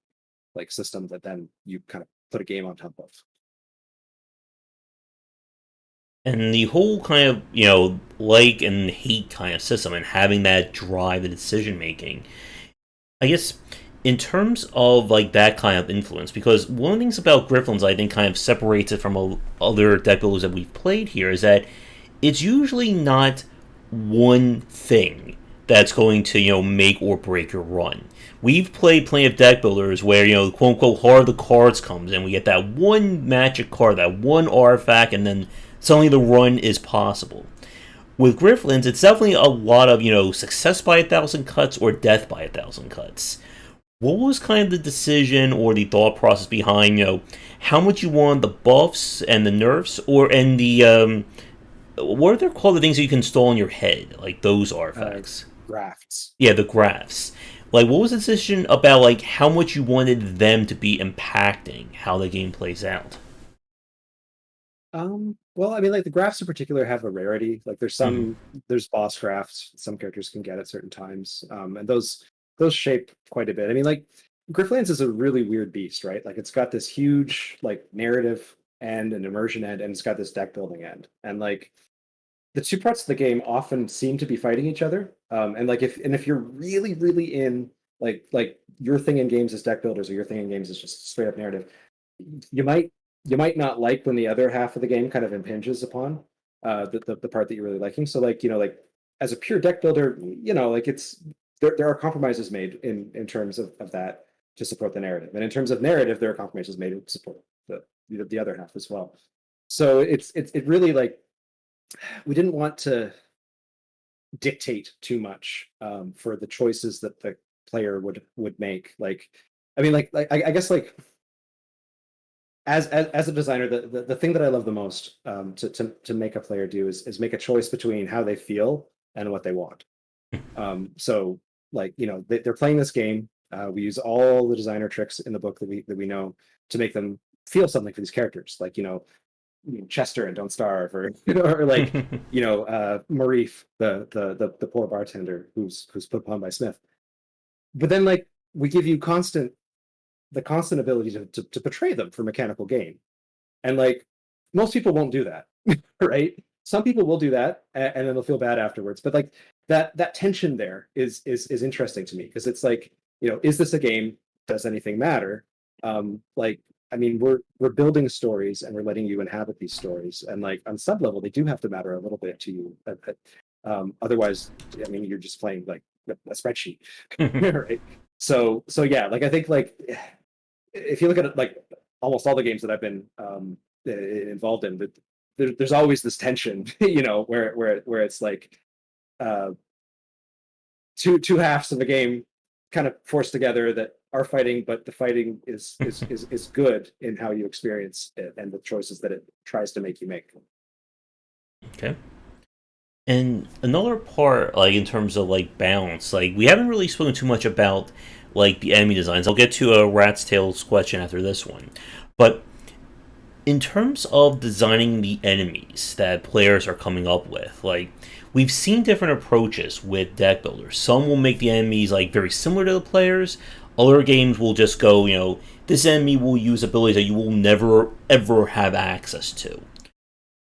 like system that then you kind of put a game on top of. And the whole kind of, like and hate kind of system and having that drive the decision making, I guess, in terms of like that kind of influence, because one of the things about Griftlands I think kind of separates it from other deck builders that we've played here is that it's usually not one thing that's going to, make or break your run. We've played plenty of deck builders where, quote unquote, Heart of the Cards comes and we get that one magic card, that one artifact, and then suddenly the run is possible. With Griftlands, it's definitely a lot of, success by 1,000 cuts or death by 1,000 cuts. What was kind of the decision or the thought process behind, how much you want the buffs and the nerfs, and the, what are they called, the things that you can install in your head, like those artifacts? Grafts. Yeah, the grafts. Like, what was the decision about like how much you wanted them to be impacting how the game plays out? Well, I mean, like the graphs in particular have a rarity. Like Hmm. there's boss graphs some characters can get at certain times. And those shape quite a bit. I mean, like Griftlands is a really weird beast, right? Like it's got this huge like narrative end and immersion end, and it's got this deck building end. And like the two parts of the game often seem to be fighting each other. And like if you're really, really in like your thing in games is deck builders or your thing in games is just straight up narrative, you might you might not like when the other half of the game kind of impinges upon the part that you're really liking. So like like as a pure deck builder, like it's there are compromises made in terms of that to support the narrative, and in terms of narrative, there are compromises made to support the other half as well. So it really like we didn't want to dictate too much for the choices that the player would make. Like, I mean, I guess like as a designer, the thing that I love the most to make a player do is make a choice between how they feel and what they want. So like they're playing this game. We use all the designer tricks in the book that we know to make them feel something for these characters. Like Chester and Don't Starve, or or like Marif, the poor bartender who's put upon by Smith. But then like we give you the constant ability to portray them for mechanical gain. And like most people won't do that, right? Some people will do that and then they'll feel bad afterwards. But like that tension there is interesting to me because it's like, is this a game? Does anything matter? Like I mean, we're building stories and we're letting you inhabit these stories. And like on some level, they do have to matter a little bit to you. Otherwise, I mean, you're just playing like a spreadsheet, right? So yeah, like I think like if you look at it, like almost all the games that I've been involved in, that there's always this tension, where it's like uh, two halves of the game kind of forced together that are fighting, but the fighting is good in how you experience it and the choices that it tries to make you make. Okay. And another part, like in terms of like balance, like we haven't really spoken too much about like the enemy designs. I'll get to a rat's tail's question after this one, but in terms of designing the enemies that players are coming up with, like we've seen different approaches with deck builders. Some will make the enemies like very similar to the players. Other games will just go, this enemy will use abilities that you will never ever have access to.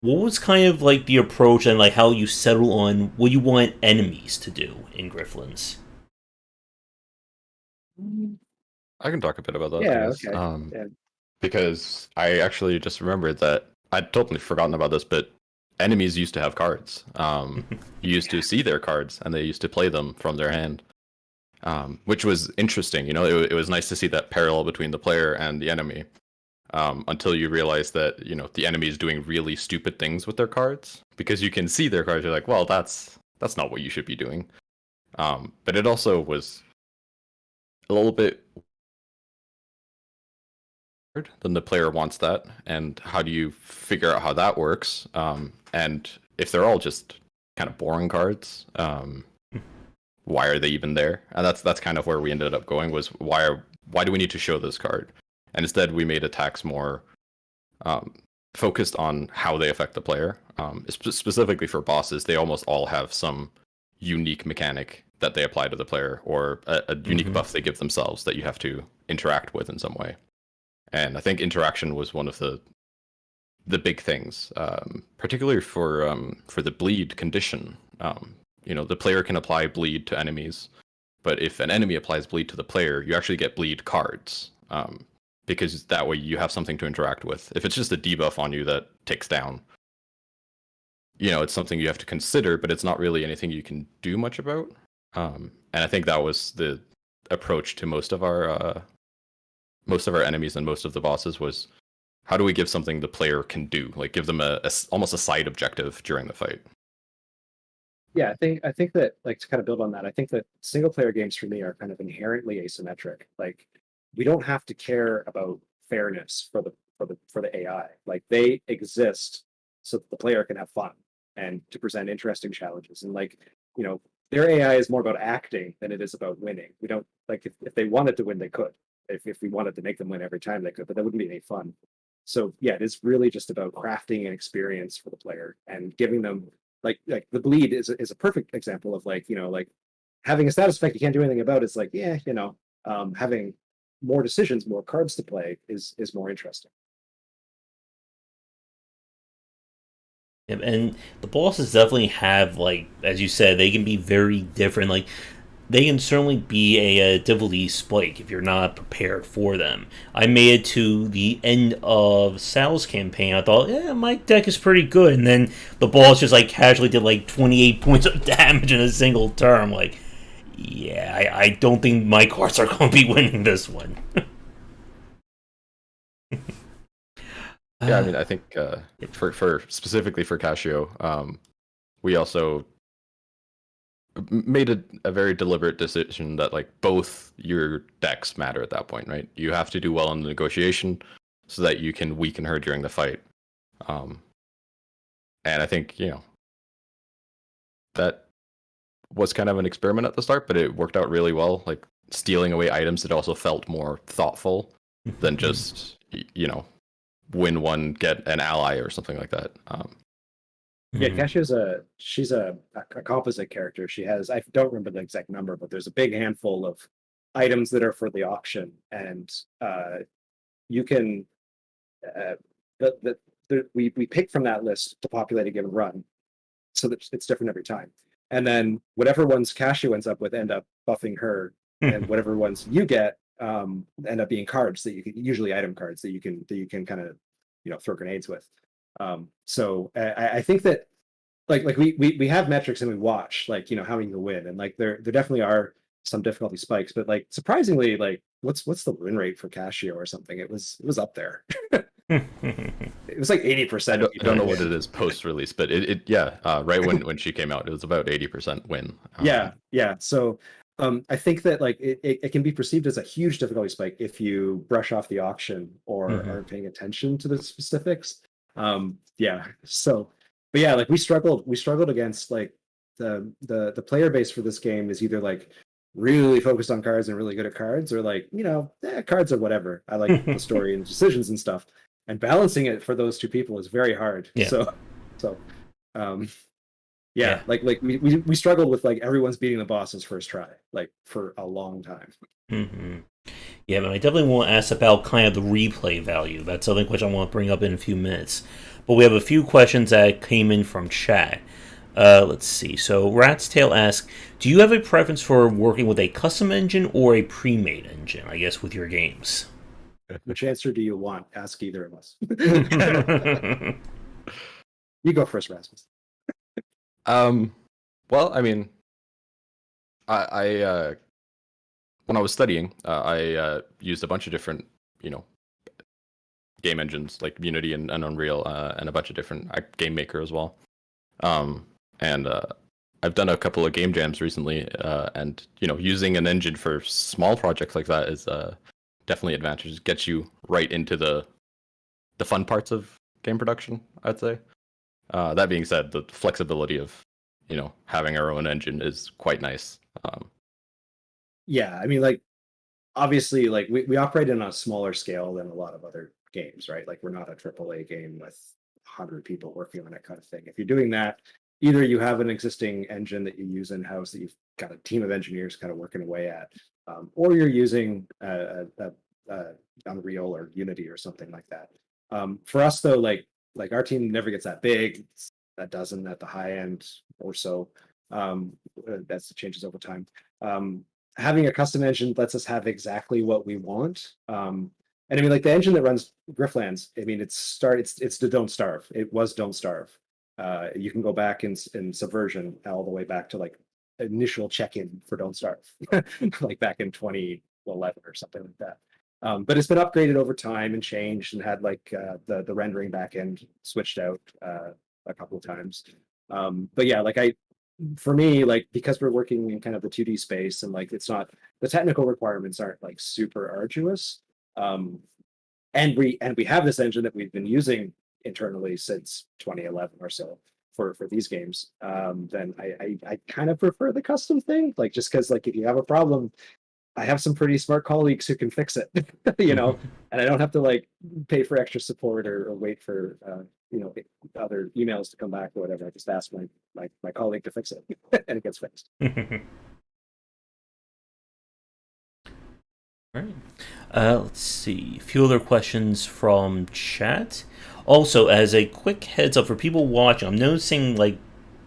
What was kind of like the approach and like how you settle on what you want enemies to do in Griftlands? I can talk a bit about that, I Yeah. guess. Okay. Yeah. Because I actually just remembered that I'd totally forgotten about this, but enemies used to have cards. You used to see their cards, and they used to play them from their hand, which was interesting. It was nice to see that parallel between the player and the enemy. Until you realize that the enemy is doing really stupid things with their cards, because you can see their cards. You're like, well, that's not what you should be doing. But it also was a little bit then the player wants that, and how do you figure out how that works? And if they're all just kind of boring cards, why are they even there? And that's kind of where we ended up going, was why do we need to show this card? And instead we made attacks more focused on how they affect the player. Specifically for bosses, they almost all have some unique mechanic that they apply to the player, or a unique buff they give themselves that you have to interact with in some way. And I think interaction was one of the big things, particularly for the bleed condition. The player can apply bleed to enemies, but if an enemy applies bleed to the player, you actually get bleed cards, because that way you have something to interact with. If it's just a debuff on you that takes down, it's something you have to consider, but it's not really anything you can do much about. And I think that was the approach to most of our enemies and most of the bosses, was how do we give something the player can do, like give them almost a side objective during the fight. Yeah, I think that, like, to kind of build on that, I think that single player games for me are kind of inherently asymmetric. Like we don't have to care about fairness for the AI. Like they exist so that the player can have fun and to present interesting challenges. And like, their AI is more about acting than it is about winning. We don't like if they wanted to win, they could. If we wanted to make them win every time, they could, but that wouldn't be any fun. So yeah, it is really just about crafting an experience for the player and giving them like the bleed is a perfect example of like, like having a status effect you can't do anything about. It's like, yeah, having more decisions, more cards to play is more interesting. And the bosses definitely have, like, as you said, they can be very different. Like, they can certainly be a difficulty spike if you're not prepared for them. I made it to the end of Sal's campaign. I thought, yeah, my deck is pretty good. And then the boss just, like, casually did, like, 28 points of damage in a single turn. Like, yeah, I don't think my cards are going to be winning this one. Yeah, I mean, I think for specifically for Casio, we also made a very deliberate decision that like both your decks matter at that point, right? You have to do well in the negotiation so that you can weaken her during the fight. And I think, that was kind of an experiment at the start, but it worked out really well. Like stealing away items, it also felt more thoughtful than just, win one, get an ally or something like that. Yeah, Casio's she's a composite character. She has, I don't remember the exact number, but there's a big handful of items that are for the auction, and you can we pick from that list to populate a given run, so that it's different every time. And then whatever ones Casio ends up with end up buffing her, and whatever ones you get end up being cards that you can, usually item cards that you can kind of throw grenades with. So I think that like we have metrics and we watch like how many you win, and like there definitely are some difficulty spikes, but like surprisingly, like what's the win rate for Casio or something? It was up there. It was like 80%. I don't know what it is post release, but right when she came out, it was about 80% win. Yeah. So I think that like it can be perceived as a huge difficulty spike if you brush off the auction or aren't paying attention to the specifics. So, but yeah, like we struggled against like the player base for this game is either like really focused on cards and really good at cards, or like cards are whatever. I like the story and decisions and stuff, and balancing it for those two people is very hard. Yeah. Like we struggled with like everyone's beating the bosses first try, like for a long time. Yeah, but I definitely want to ask about kind of the replay value. That's something which I want to bring up in a few minutes. But we have a few questions that came in from chat. Let's see. So Rat's Tail asks, do you have a preference for working with a custom engine or a pre-made engine, I guess, with your games? Which answer do you want? Ask either of us. You go first, Rasmus. Well, I mean, I when I was studying, I used a bunch of different, game engines like Unity and Unreal, and a bunch of different Game Maker as well. And I've done a couple of game jams recently, and using an engine for small projects like that is definitely advantageous. It gets you right into the fun parts of game production, I'd say. That being said, the flexibility of having our own engine is quite nice. Yeah, I mean, like obviously, like we operate on a smaller scale than a lot of other games, right? Like we're not a AAA game with 100 people working on it kind of thing. If you're doing that, either you have an existing engine that you use in house that you've got a team of engineers kind of working away at, or you're using Unreal or Unity or something like that. For us though, like our team never gets that big. It's a dozen at the high end or so. That's the changes over time. Having a custom engine lets us have exactly what we want. And I mean, like the engine that runs Griftlands, I mean, it's the Don't Starve. It was Don't Starve. You can go back in Subversion all the way back to like initial check-in for Don't Starve, like back in 2011 or something like that. But it's been upgraded over time and changed and had like the rendering backend switched out a couple of times. But yeah, like for me, like because we're working in kind of the 2D space and like it's not, the technical requirements aren't like super arduous. And we have this engine that we've been using internally since 2011 or so for these games, then I kind of prefer the custom thing. Like just because like if you have a problem, I have some pretty smart colleagues who can fix it, and I don't have to like pay for extra support or wait for other emails to come back or whatever. I just ask my colleague to fix it, and it gets fixed. All right. Let's see. A few other questions from chat. Also, as a quick heads up for people watching, I'm noticing like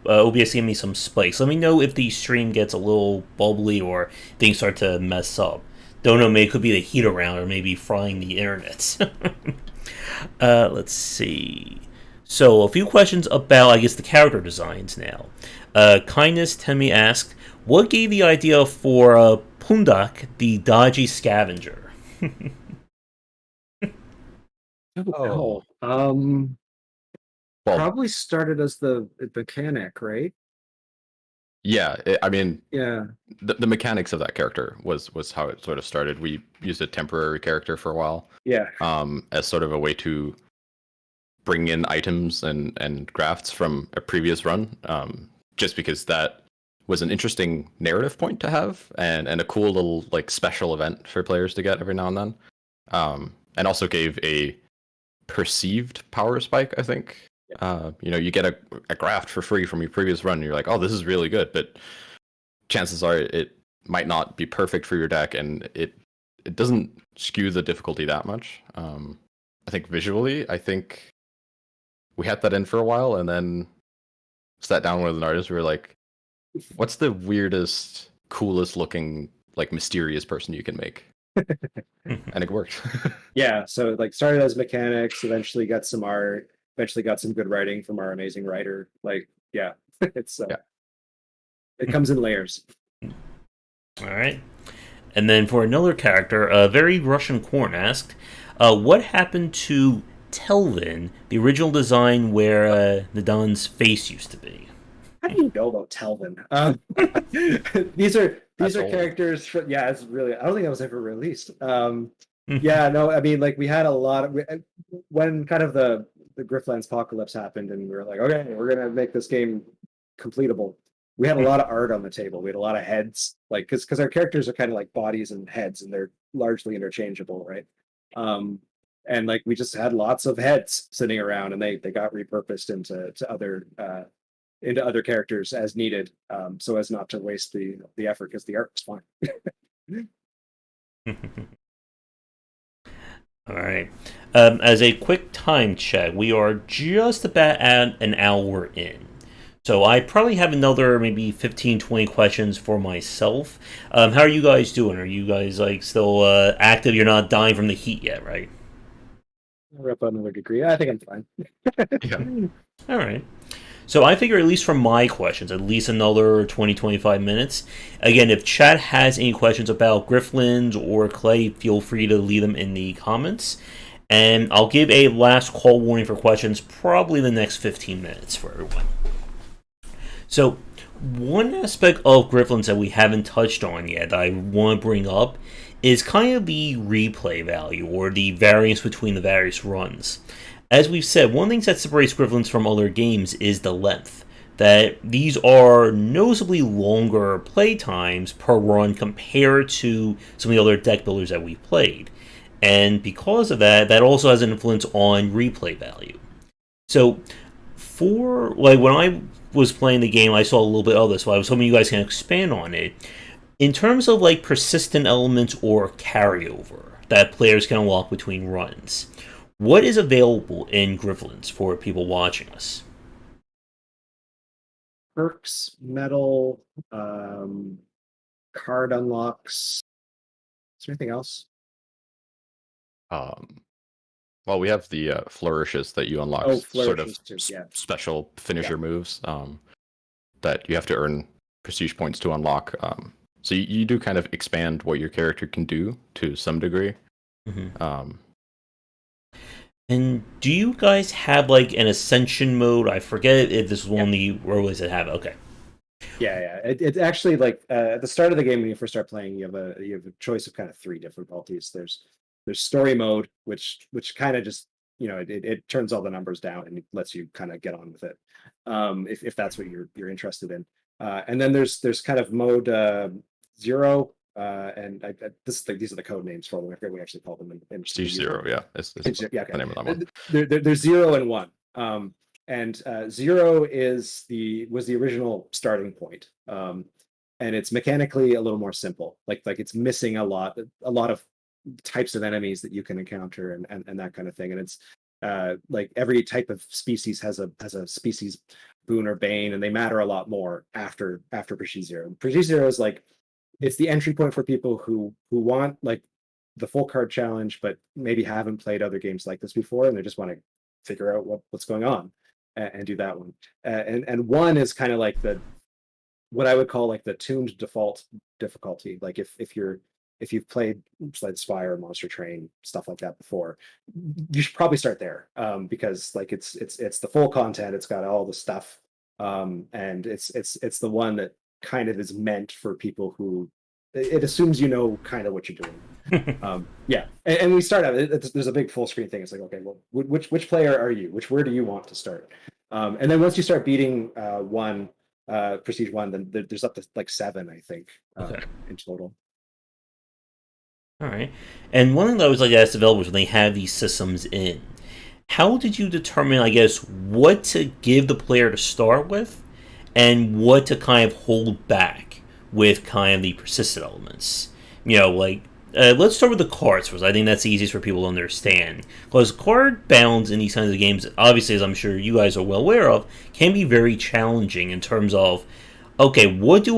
OBS gave me some spikes. Let me know if the stream gets a little bubbly or things start to mess up. Don't know, maybe it could be the heat around or maybe frying the internet. Let's see. So, a few questions about, I guess, the character designs now. Kindness Temi asked, what gave the idea for Pundak, the dodgy scavenger? Oh, Well, probably started as the mechanic, right? yeah, I mean, Yeah. the mechanics of that character was how it sort of started. We used a temporary character for a while, Yeah. as sort of a way to bring in items and crafts from a previous run, just because that was an interesting narrative point to have and a cool little like special event for players to get every now and then, and also gave a perceived power spike, I think. You get a graft for free from your previous run and you're like, oh, this is really good, but chances are it might not be perfect for your deck, and it doesn't skew the difficulty that much. I think visually, we had that in for a while and then sat down with an artist. We were like, what's the weirdest, coolest looking, like mysterious person you can make? And it worked. Yeah, so like started as mechanics, eventually got some art, eventually got some good writing from our amazing writer. Like, yeah, it's it comes in layers. All right. And then for another character, Very Russian Corn asked, what happened to Telvin, the original design where Nadan's face used to be? How do you know about Telvin? These are Old. characters. Yeah, it's really. I don't think that was ever released. Yeah, no, I mean, like we had a lot of when kind of the Griftlands apocalypse happened, and we were like, okay, we're gonna make this game completable. We had a lot of art on the table. We had a lot of heads, like because our characters are kind of like bodies and heads, and they're largely interchangeable, right? And like we just had lots of heads sitting around, and they got repurposed into other characters as needed, so as not to waste the effort because the art was fine. All right. As a quick time check, we are just about at an hour in. So I probably have another maybe 15, 20 questions for myself. How are you guys doing? Are you guys like still active? You're not dying from the heat yet, right? We're up on another degree. I think I'm fine. Yeah. All right. So I figure at least from my questions, at least another 20, 25 minutes. Again, if chat has any questions about Griftlands or Klei, feel free to leave them in the comments. And I'll give a last call warning for questions probably the next 15 minutes for everyone. So one aspect of Griftlands that we haven't touched on yet that I want to bring up is kind of the replay value or the variance between the various runs. As we've said, one of the things that separates Griftlands from other games is the length. That these are noticeably longer play times per run compared to some of the other deck builders that we've played. And because of that, that also has an influence on replay value. So, for like when I was playing the game, I saw a little bit of this, so I was hoping you guys can expand on it. In terms of like persistent elements or carryover that players can unlock between runs, what is available in Griftlands for people watching us? Perks, metal, card unlocks. Is there anything else? Well, we have the flourishes that you unlock, sort of too, yeah. special finisher moves that you have to earn prestige points to unlock. So you do kind of expand what your character can do to some degree. Mm-hmm. And do you guys have like an ascension mode? I forget if this was one of the earliest that have. Okay. Yeah. It's actually like at the start of the game when you first start playing, you have a choice of kind of three difficulties. There's story mode, which kind of just it turns all the numbers down and it lets you kind of get on with it, if that's what you're interested in. And then there's kind of mode 0, and these are the code names for them. I forget what we actually call them in Prestige 0, yeah. It's yeah, okay. the name of that one. There's 0 and 1. And 0 was the original starting point. And it's mechanically a little more simple. Like it's missing a lot of types of enemies that you can encounter and that kind of thing. And it's like every type of species has a species boon or bane, and they matter a lot more after Prestige 0. Prestige 0 is like, it's the entry point for people who want like the full card challenge, but maybe haven't played other games like this before, and they just want to figure out what's going on and do that one. And 1 is kind of like what I would call like the tuned default difficulty. Like if you've played Sled Spire, Monster Train, stuff like that before, you should probably start there, because like it's the full content. It's got all the stuff, and it's the one that kind of is meant for people who it assumes kind of what you're doing. Yeah, and we start out. There's a big full screen thing. It's like, okay, well, which player are you? Where do you want to start? And then once you start beating 1, Prestige 1, then there's up to like 7, I think, in total. All right. And one thing that I always like to ask developers when they have these systems in, how did you determine, I guess, what to give the player to start with and what to kind of hold back with kind of the persistent elements? Let's start with the cards first. I think that's the easiest for people to understand. Because card balance in these kinds of games, obviously, as I'm sure you guys are well aware of, can be very challenging in terms of, okay, what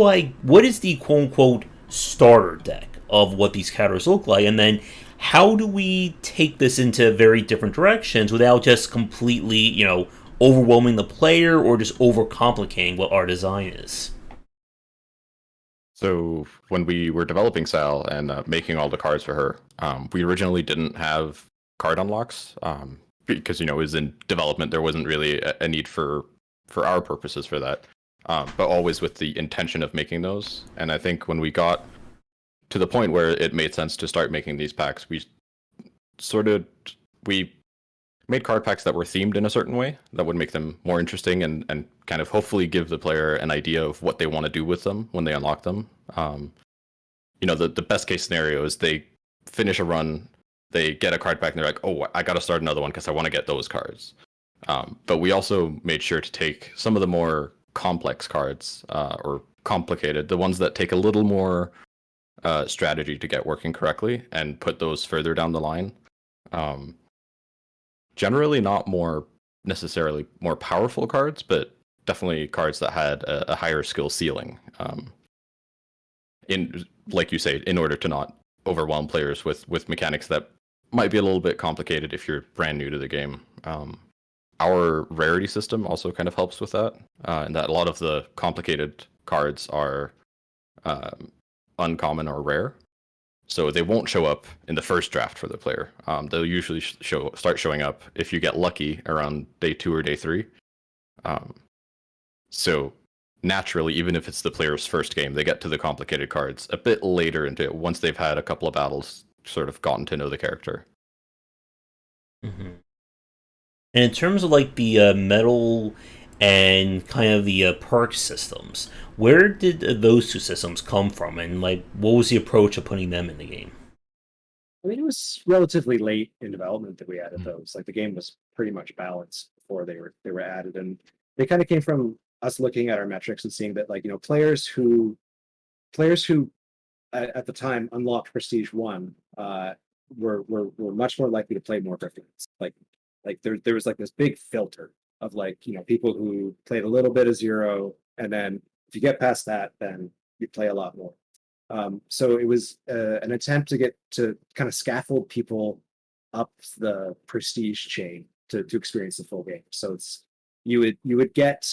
is the quote-unquote starter deck of what these characters look like, and then how do we take this into very different directions without just completely, overwhelming the player or just overcomplicating what our design is? So when we were developing Sal and making all the cards for her, we originally didn't have card unlocks, because it was in development. There wasn't really a need for our purposes for that, but always with the intention of making those. And I think when we got to the point where it made sense to start making these packs, we made card packs that were themed in a certain way that would make them more interesting and kind of hopefully give the player an idea of what they want to do with them when they unlock them. The best case scenario is they finish a run, they get a card pack, and they're like, oh, I got to start another one because I want to get those cards. But we also made sure to take some of the more complex cards, or complicated, the ones that take a little more strategy to get working correctly, and put those further down the line. Generally not necessarily more powerful cards, but definitely cards that had a higher skill ceiling. Like you say, in order to not overwhelm players with mechanics that might be a little bit complicated if you're brand new to the game. Our rarity system also kind of helps with that, and that a lot of the complicated cards are uncommon or rare. So they won't show up in the first draft for the player. They'll usually start showing up if you get lucky around day 2 or day 3. So naturally, even if it's the player's first game, they get to the complicated cards a bit later into it, once they've had a couple of battles, sort of gotten to know the character. Mm-hmm. And in terms of like the metal and kind of the perk systems, where did those two systems come from, and like what was the approach of putting them in the game? I mean, it was relatively late in development that we added those. Like the game was pretty much balanced before they were added, and they kind of came from us looking at our metrics and seeing that, like, players who at the time unlocked Prestige 1 were much more likely to play more Griftlands. Like there was like this big filter of like, people who played a little bit of 0, and then if you get past that, then you play a lot more. So it was an attempt to get to kind of scaffold people up the prestige chain to experience the full game. So you would get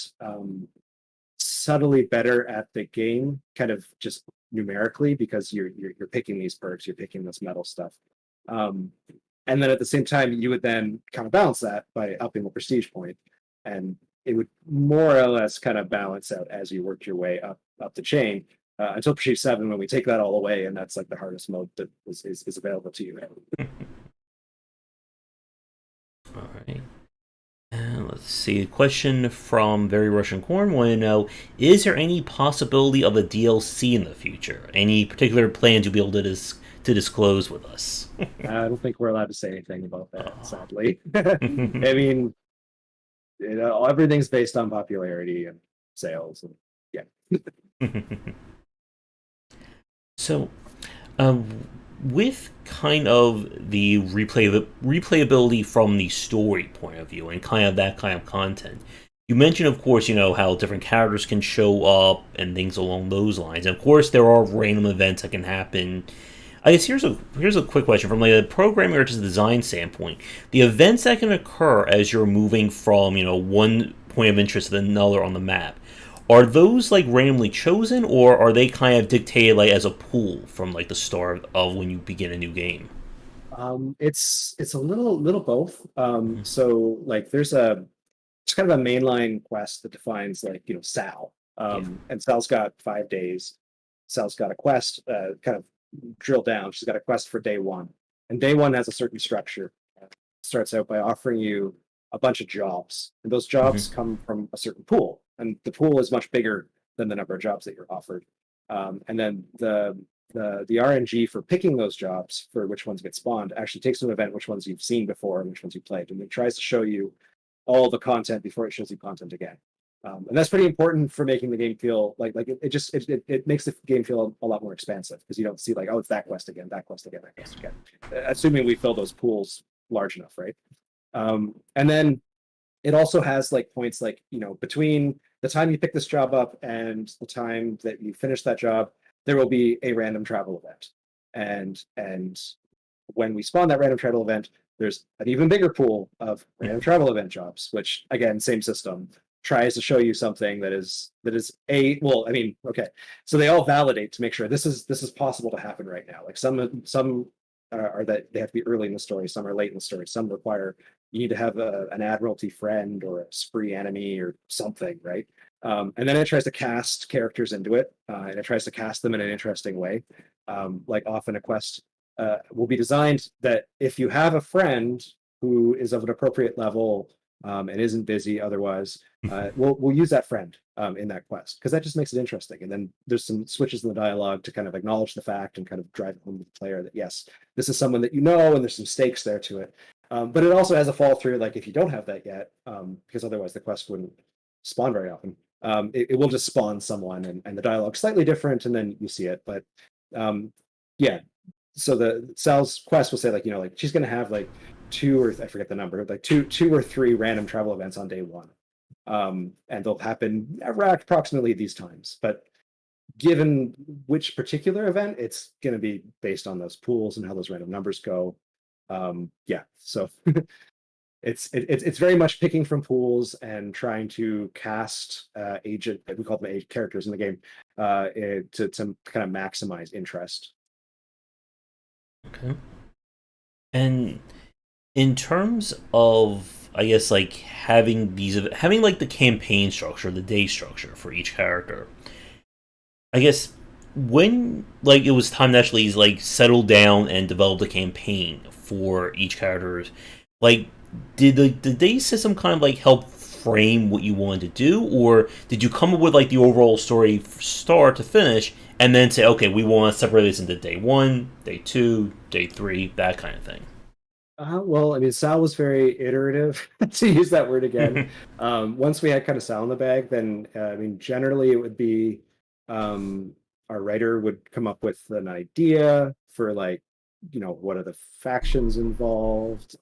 subtly better at the game, kind of just numerically, because you're picking these perks, you're picking this metal stuff. And then at the same time, you would then kind of balance that by upping the prestige point, and it would more or less kind of balance out as you worked your way up the chain until Prestige 7, when we take that all away, and that's like the hardest mode that is available to you. right. And let's see. A question from Very Russian Corn want to know: is there any possibility of a DLC in the future? Any particular plans you'll be able to disclose with us? I don't think we're allowed to say anything about that, Oh. sadly. I mean, everything's based on popularity and sales, and yeah. So, um, with kind of the replayability from the story point of view and kind of that kind of content, you mentioned, of course, how different characters can show up and things along those lines. And of course, there are random events that can happen. I guess here's a quick question from like a programming or just a design standpoint. The events that can occur as you're moving from one point of interest to another on the map, are those like randomly chosen, or are they kind of dictated like as a pool from like the start of when you begin a new game? It's a little both. Mhm. So like it's kind of a mainline quest that defines like Sal. Yeah. And Sal's got 5 days. Sal's got a quest, kind of drill down. She's got a quest for day one, and day one has a certain structure. It starts out by offering you a bunch of jobs, and those Hmm. jobs come from a certain pool, and the pool is much bigger than the number of jobs that you're offered. And then the RNG for picking those jobs for which ones get spawned actually takes into event which ones you've seen before and which ones you played, and it tries to show you all the content before it shows you content again. And that's pretty important for making the game feel it makes the game feel a lot more expansive because you don't see like, oh, it's that quest again, that quest again, that quest again. Assuming we fill those pools large enough, right? And then it also has like points like between the time you pick this job up and the time that you finish that job, there will be a random travel event, and when we spawn that random travel event, there's an even bigger pool of random travel event jobs, which again, same system, tries to show you something that is a well, I mean, okay. So they all validate to make sure this is possible to happen right now. Like some are that they have to be early in the story, some are late in the story, some require you need to have an admiralty friend or a spree enemy or something, right? And then it tries to cast characters into it, and it tries to cast them in an interesting way. Like often a quest will be designed that if you have a friend who is of an appropriate level and isn't busy otherwise, we'll use that friend in that quest because that just makes it interesting. And then there's some switches in the dialogue to kind of acknowledge the fact and kind of drive home to the player that yes, this is someone that and there's some stakes there to it. But it also has a fall through, like if you don't have that yet, because otherwise the quest wouldn't spawn very often. It will just spawn someone, and the dialogue slightly different, and then you see it. But yeah, so the Sal's quest will say like like she's going to have like two or I forget the number, like two or three random travel events on day one, and they'll happen around approximately these times. But given which particular event, it's going to be based on those pools and how those random numbers go. Yeah, so it's very much picking from pools and trying to cast agent, we call them characters in the game, to kind of maximize interest. Okay. And in terms of, I guess, like having like the campaign structure, the day structure for each character, I guess when like it was time to actually like settle down and develop a campaign for each character, like did the day system kind of like help frame what you wanted to do, or did you come up with like the overall story start to finish and then say, okay, we want to separate this into day one, day two, day three, that kind of thing? Well, I mean, Sal was very iterative, to use that word again. Once we had kind of Sal in the bag, then I mean, generally it would be um, our writer would come up with an idea for like, what are the factions involved,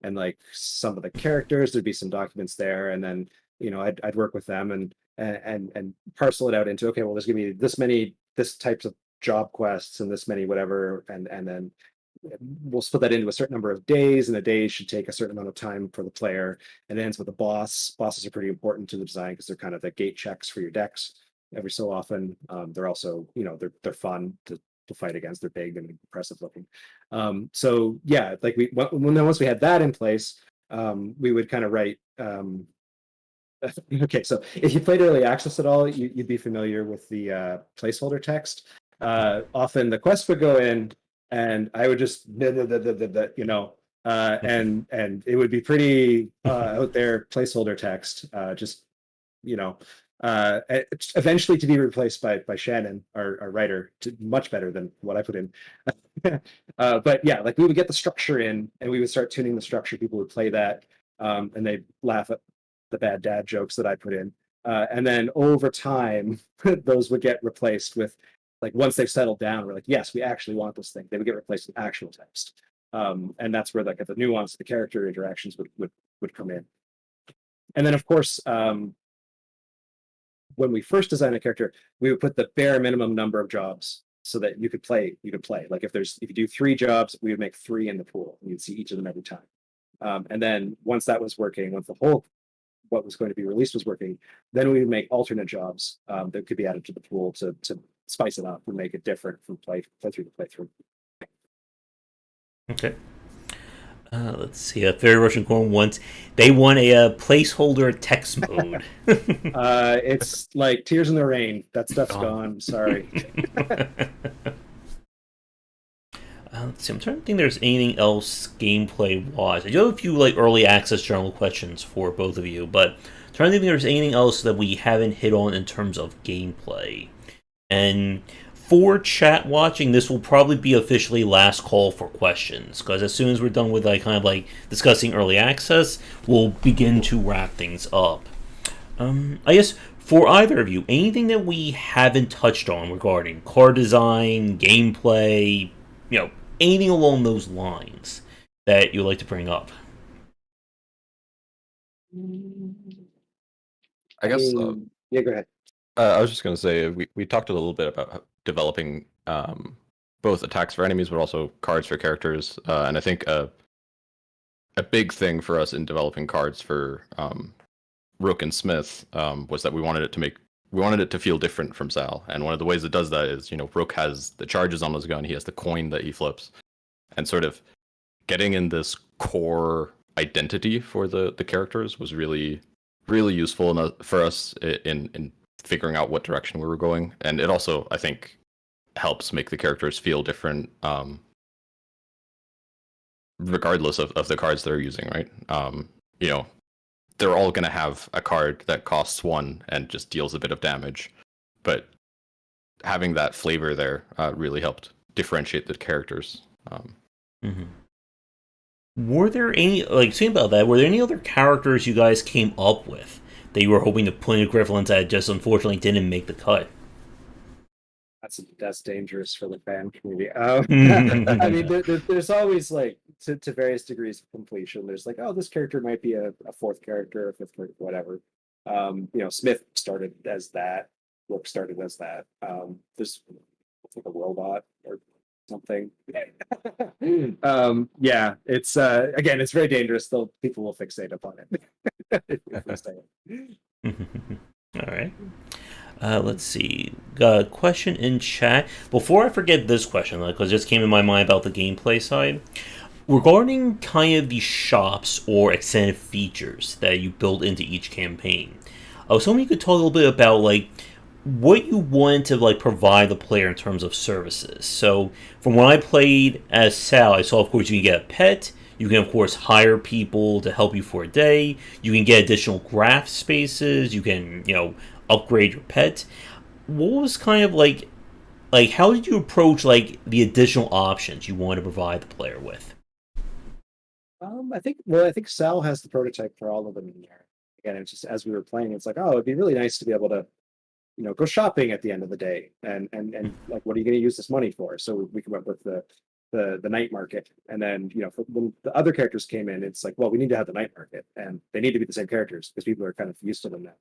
and like some of the characters. There'd be some documents there, and then I'd work with them and parcel it out into, okay, well, there's gonna be this types of job quests and this many whatever, and then we'll split that into a certain number of days, and a day should take a certain amount of time for the player. And it ends with a boss. Bosses are pretty important to the design because they're kind of the gate checks for your decks every so often. They're also, they're fun to fight against. They're big and impressive looking. So yeah, like once we had that in place, we would kind of write. Okay, so if you played early access at all, you'd be familiar with the placeholder text. Often the quest would go in, and I would just and it would be pretty out there placeholder text, just eventually to be replaced by Shannon, our writer, much better than what I put in. But yeah, like we would get the structure in, and we would start tuning the structure. People would play that, and they'd laugh at the bad dad jokes that I put in. And then over time, those would get replaced with, like, once they've settled down, we're like, yes, we actually want this thing. They would get replaced with actual text. And that's where, like, the nuance, the character interactions would come in. And then, of course, when we first designed a character, we would put the bare minimum number of jobs so that you could play. Like if you do 3 jobs, we would make 3 in the pool, and you'd see each of them every time. And then once that was working, once the whole what was going to be released was working, then we would make alternate jobs that could be added to the pool to spice it up and make it different from playthrough to playthrough. Okay. Let's see. A Fairy Russian Corn wants. They want a placeholder text mode. It's like Tears in the Rain. That stuff's gone. Sorry. Let's see. I'm trying to think. If there's anything else gameplay wise. I do have a few like early access general questions for both of you, but I'm trying to think if there's anything else that we haven't hit on in terms of gameplay. And for chat watching, this will probably be officially last call for questions, because as soon as we're done with like kind of like discussing early access, we'll begin to wrap things up. I guess for either of you, anything that we haven't touched on regarding card design, gameplay, anything along those lines that you'd like to bring up? I guess. Yeah, go ahead. I was just going to say we talked a little bit about developing both attacks for enemies, but also cards for characters. And I think a big thing for us in developing cards for Rook and Smith was that we wanted it to feel different from Sal. And one of the ways it does that is, Rook has the charges on his gun, he has the coin that he flips, and sort of getting in this core identity for the characters was really, really useful for us in figuring out what direction we were going. And it also, I think, helps make the characters feel different, regardless of the cards they're using, right? They're all going to have a card that costs 1 and just deals a bit of damage, but having that flavor there really helped differentiate the characters. Were there any, saying about that, were there any other characters you guys came up with that you were hoping to put in Griftlands that just unfortunately didn't make the cut? That's dangerous for the fan community. I mean, there's always, like, to various degrees of completion. There's like, oh, this character might be a 4th character, a 5th character, whatever. Smith started as that. Rook started as that. There's like a robot or something. Yeah, it's again, it's very dangerous. Though people will fixate upon it. If we say it. All right. Let's see. Got a question in chat. Before I forget this question, because it just came in my mind about the gameplay side. Regarding kind of the shops or extended features that you build into each campaign, I was hoping you could talk a little bit about what you wanted to provide the player in terms of services. So from when I played as Sal, I saw, of course, you can get a pet. You can, of course, hire people to help you for a day. You can get additional graph spaces. You can, upgrade your pet. What was kind of how did you approach the additional options you want to provide the player with? I think Sal has the prototype for all of them in there. Again, it's just as we were playing, it's like, oh, it'd be really nice to be able to, go shopping at the end of the day, and like, what are you going to use this money for? So we come up with the night market, and then when the other characters came in, it's like, well, we need to have the night market, and they need to be the same characters because people are kind of used to them now.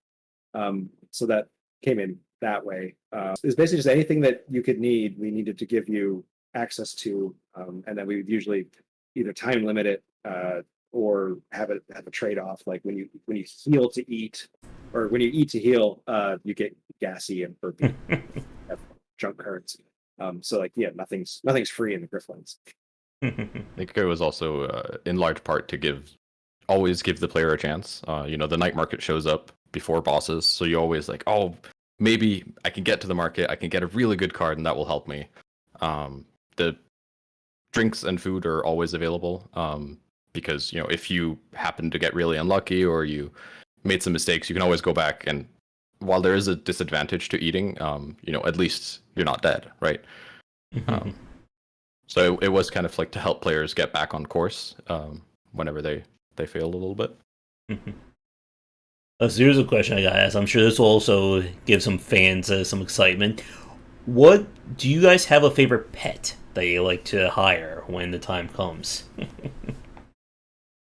So that came in that way. It's basically just anything that you could need, we needed to give you access to, and then we would usually either time limit it or have a trade-off. Like when you heal to eat, or when you eat to heal, you get gassy and burpy, have junk currency. So nothing's free in the Griftlands. I think it was also in large part to always give the player a chance. The night market shows up before bosses, so you always oh, maybe I can get to the market, I can get a really good card, and that will help me. The drinks and food are always available. because if you happen to get really unlucky or you made some mistakes, you can always go back, and while there is a disadvantage to eating, at least you're not dead, right? So it was kind of like to help players get back on course whenever they failed a little bit. So here's a question I got to ask. I'm sure this will also give some fans some excitement. What do you guys have a favorite pet that you like to hire when the time comes?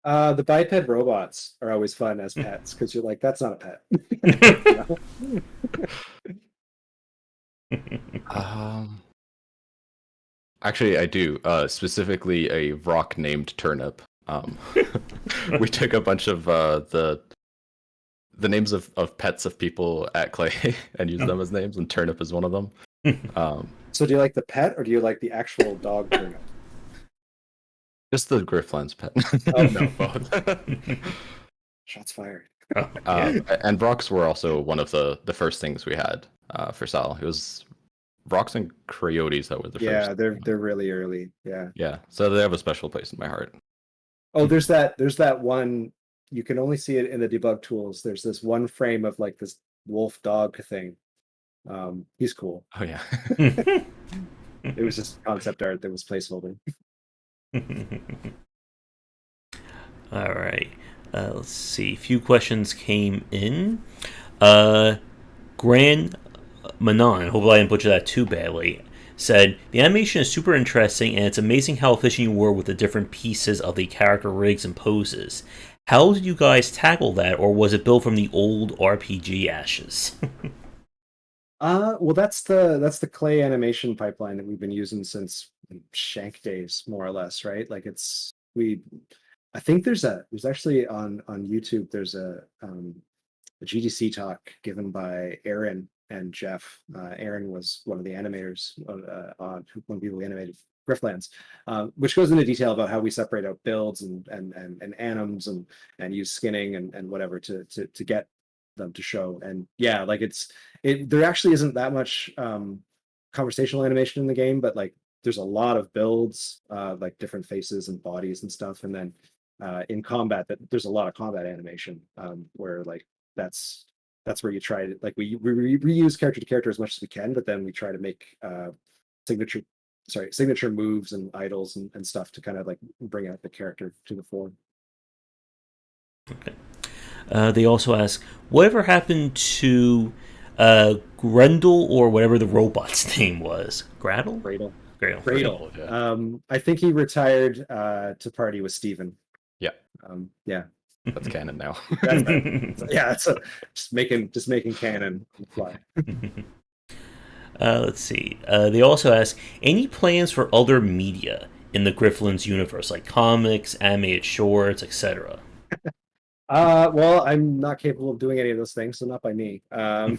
The biped robots are always fun as pets because you're like, that's not a pet. Actually, I do. Specifically, a rock named Turnip. We took a bunch of the names of pets of people at Klei and used them as names, and Turnip is one of them. So do you like the pet or do you like the actual dog Turnip? Just the Griftlands pet. Oh no, both. Shots fired. And rocks were also one of the first things we had for Sal. It was rocks and coyotes that were the first. Yeah, they're really early. Yeah. Yeah, so they have a special place in my heart. Oh, there's that one. You can only see it in the debug tools. There's this one frame of like this wolf dog thing. He's cool. Oh yeah. It was just concept art that was placeholder. All right. Let's see. A few questions came in. Grand Manon, hopefully I didn't butcher that too badly, said, the animation is super interesting and it's amazing how efficient you were with the different pieces of the character rigs and poses. How did you guys tackle that, or was it built from the old RPG ashes? Well, that's the Klei animation pipeline that we've been using since Shank days, more or less, right? Like I think there's actually on YouTube there's a GDC talk given by Aaron and Jeff. Aaron was one of the animators on one of the people who animated Griftlands, which goes into detail about how we separate out builds and anims and use skinning and whatever to get them to show. And yeah, like there actually isn't that much conversational animation in the game, but like there's a lot of builds, like different faces and bodies and stuff. And then in combat, there's a lot of combat animation where like that's where you try to like we reuse character to character as much as we can, but then we try to make signature moves and idols and stuff to kind of like bring out the character to the fore. Okay. They also ask, whatever happened to Grendel or whatever the robot's name was? Gradle? Gradle. Yeah. I think he retired to party with Steven. Yeah. Yeah. That's canon now. Yeah, it's just making canon on the fly. Let's see. They also ask, any plans for other media in the Griftlands universe, like comics, animated shorts, etc.? Well, I'm not capable of doing any of those things, so not by me. Yeah,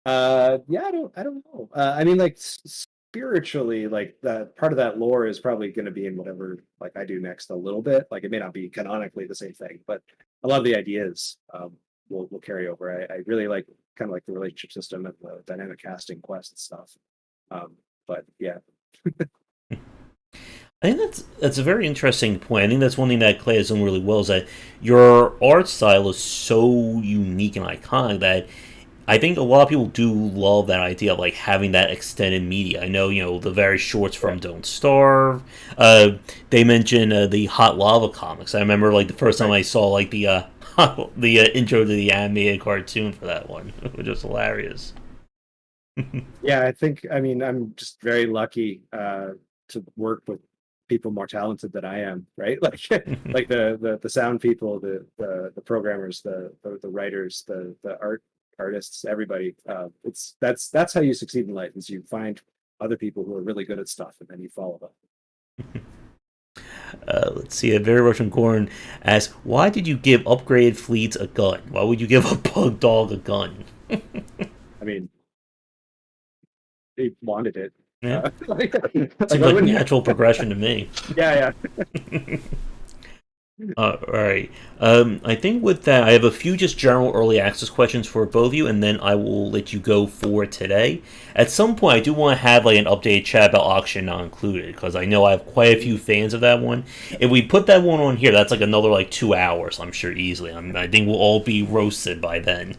I don't know. I mean, like spiritually, like that part of that lore is probably going to be in whatever like I do next a little bit. Like it may not be canonically the same thing, but a lot of the ideas will carry over. I really like kind of like the relationship system and the dynamic casting quest and stuff. But yeah. I think that's a very interesting point. I think that's one thing that Klei has done really well, is that your art style is so unique and iconic that I think a lot of people do love that idea of like having that extended media. I know, the very shorts from Don't Starve. They mentioned the Hot Lava comics. I remember like the first time I saw like the intro to the animated cartoon for that one, which was hilarious. Yeah, I mean, I'm just very lucky to work with people more talented than I am, right? Like like the sound people, the programmers, the writers, the artists, everybody. That's how you succeed in life, is you find other people who are really good at stuff and then you follow them. Let's see. A very Russian Corn asks, why did you give upgraded fleets a gun? Why would you give a bug dog a gun? I mean, they wanted it. Yeah. Seems like natural progression to me. Yeah. All right. I think with that, I have a few just general early access questions for both of you, and then I will let you go for today. At some point, I do want to have like an updated chat about Auction Not Included, because I know I have quite a few fans of that one. If we put that one on here, that's like another like 2 hours, I'm sure easily. I think we'll all be roasted by then.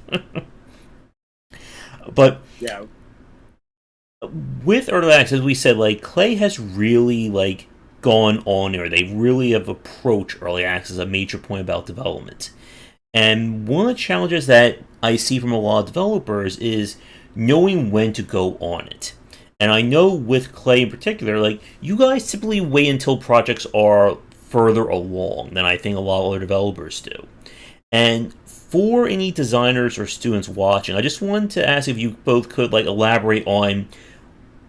But Yeah, with early access, we said like Klei has really like gone on, or they really have approached early access as a major point about development. And one of the challenges that I see from a lot of developers is knowing when to go on it. And I know with Klei in particular, like you guys typically wait until projects are further along than I think a lot of other developers do. And for any designers or students watching, I just wanted to ask if you both could like elaborate on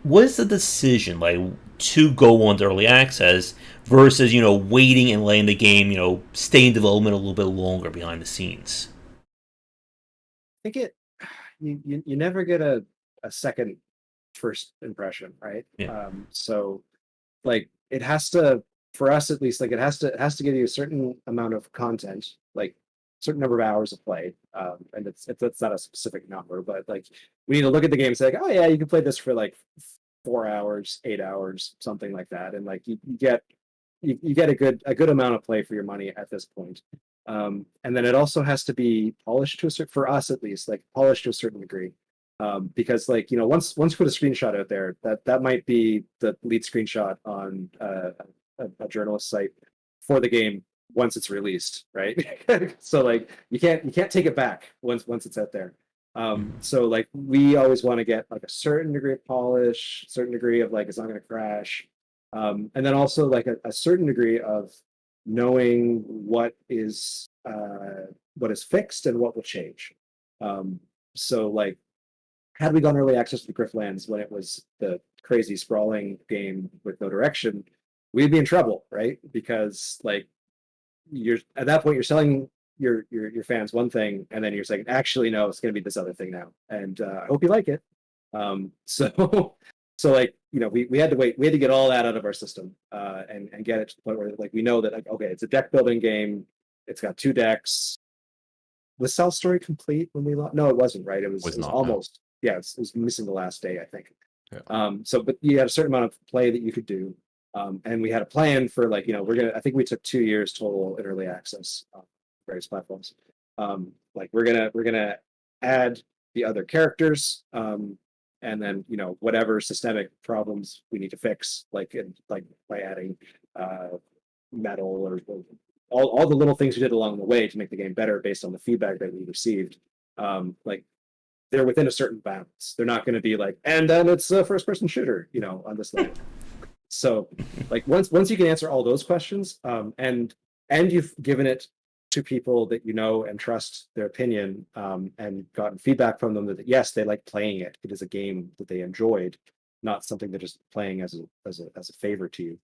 what is the decision like to go on to early access versus waiting and letting the game stay in development a little bit longer behind the scenes. I think you never get a second first impression, right? Yeah. So like it has to, for us at least, like it has to give you a certain amount of content, like certain number of hours of play. And it's not a specific number, but like we need to look at the game and say, like, oh yeah, you can play this for like 4 hours, 8 hours, something like that, and like you get a good amount of play for your money at this point. And then it also has to be polished to a certain, for us at least, like polished to a certain degree. Because like once you put a screenshot out there, that might be the lead screenshot on a journalist site for the game once it's released, right? So like you can't take it back once it's out there. So like we always want to get like a certain degree of polish, certain degree of like it's not going to crash, and then also like a certain degree of knowing what is fixed and what will change. So like had we gone early access to the Griftlands when it was the crazy sprawling game with no direction, we'd be in trouble, right? Because like you're at that point you're selling your fans one thing, and then you're saying actually no, it's going to be this other thing now, and I hope you like it. So so like we had to wait, we had to get all that out of our system, and get it to the point where like we know that like okay, it's a deck building game, it's got 2 decks. Was Cell Story complete when we no, it wasn't, right? It was, Was it was not, no. almost, yeah, it was missing the last day, I think. Yeah. So but you had a certain amount of play that you could do. And we had a plan for like I think we took 2 years total in early access on various platforms. Like we're gonna add the other characters, and then whatever systemic problems we need to fix, like by adding metal or all the little things we did along the way to make the game better based on the feedback that we received. Like they're within a certain bounds. They're not going to be like, and then it's a first person shooter, on this level. So like once you can answer all those questions, and you've given it to people that you know and trust their opinion, and gotten feedback from them that yes, they like playing it. It is a game that they enjoyed, not something they're just playing as a favor to you.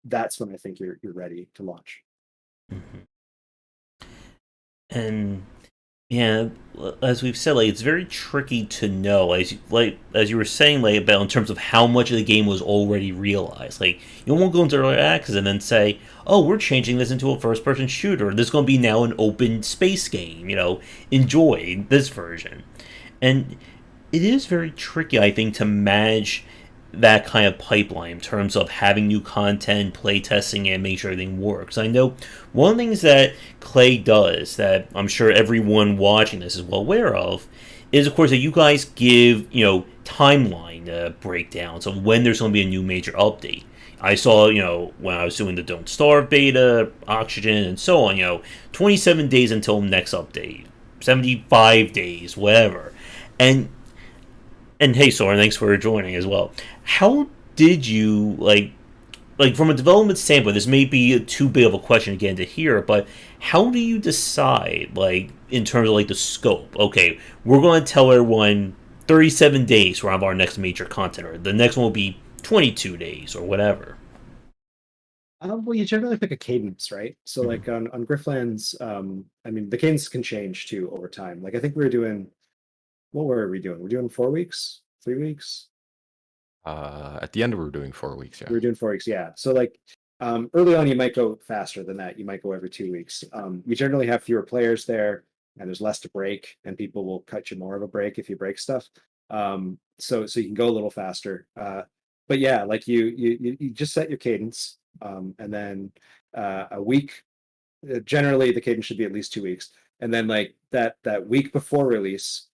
That's when I think you're ready to launch. And yeah, as we've said, like it's very tricky to know, as you were saying, like about in terms of how much of the game was already realized. Like you won't go into early access and then say, "Oh, we're changing this into a first-person shooter. This is going to be now an open space game. Enjoy this version." And it is very tricky, I think, to manage that kind of pipeline in terms of having new content, playtesting, and make sure everything works. I know one of the things that Klei does that I'm sure everyone watching this is well aware of is, of course, that you guys give timeline breakdowns of when there's going to be a new major update. I saw, when I was doing the Don't Starve beta, Oxygen, and so on, 27 days until next update, 75 days, whatever. And hey, Soren, thanks for joining as well. How did you like from a development standpoint? This may be too big of a question again to hear, but how do you decide, like in terms of like the scope? Okay, we're going to tell everyone 37 days for our next major content, or the next one will be 22 days, or whatever. Well, you generally pick a cadence, right? So like on Griftlands, I mean the cadence can change too over time. Like I think we were doing, what were we doing? We're doing 4 weeks, 3 weeks. At the end, we were doing 4 weeks. Yeah. We were doing 4 weeks, yeah. So like Early on, you might go faster than that. You might go every 2 weeks. You generally have fewer players there, and there's less to break, and people will cut you more of a break if you break stuff. So you can go a little faster. But yeah, like you just set your cadence, and then a week. Generally, the cadence should be at least 2 weeks, and then like that week before release,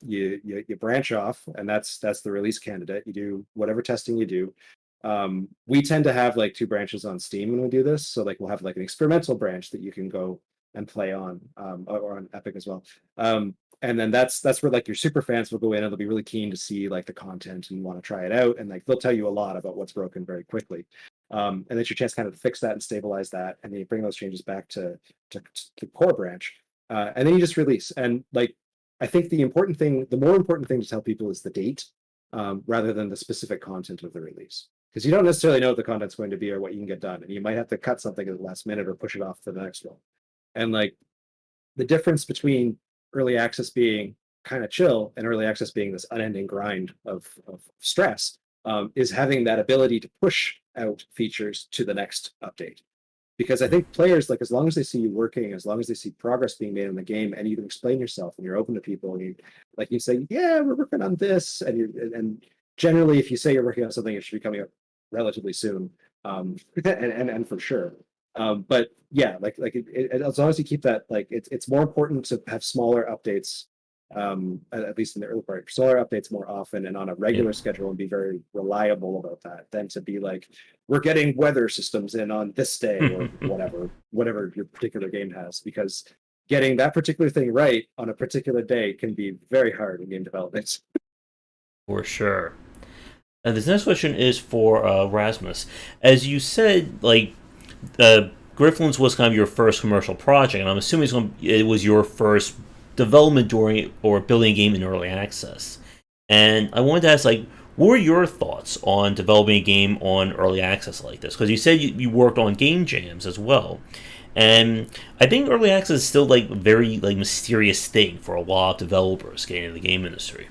you branch off, and that's the release candidate. You do whatever testing you do. We tend to have like two branches on Steam when we do this. So like we'll have like an experimental branch that you can go and play on, or on Epic as well. And then that's where like your super fans will go in and they'll be really keen to see like the content and want to try it out. And like they'll tell you a lot about what's broken very quickly. And it's your chance kind of to fix that and stabilize that. And then you bring those changes back to the core branch. And then you just release. And like I think the more important thing to tell people is the date, rather than the specific content of the release. Because you don't necessarily know what the content's going to be or what you can get done. And you might have to cut something at the last minute or push it off to the next one. And like the difference between early access being kind of chill and early access being this unending grind of stress, is having that ability to push out features to the next update. Because I think players, like, as long as they see you working, as long as they see progress being made in the game, and you can explain yourself and you're open to people, and you say, yeah, we're working on this, and generally, if you say you're working on something, it should be coming up relatively soon, and for sure. But yeah, as long as you keep that, like, it's more important to have smaller updates, at least in the early part, smaller updates more often and on a regular schedule, and be very reliable about that, than to be like, we're getting weather systems in on this day or whatever your particular game has, because getting that particular thing right on a particular day can be very hard in game development. For sure. And this next question is for Rasmus. As you said, like, Griftlands was kind of your first commercial project, and I'm assuming it was your first development during or building a game in early access. And I wanted to ask, like, what were your thoughts on developing a game on early access like this? Because you said you worked on game jams as well. And I think early access is still like a very like mysterious thing for a lot of developers getting into the game industry.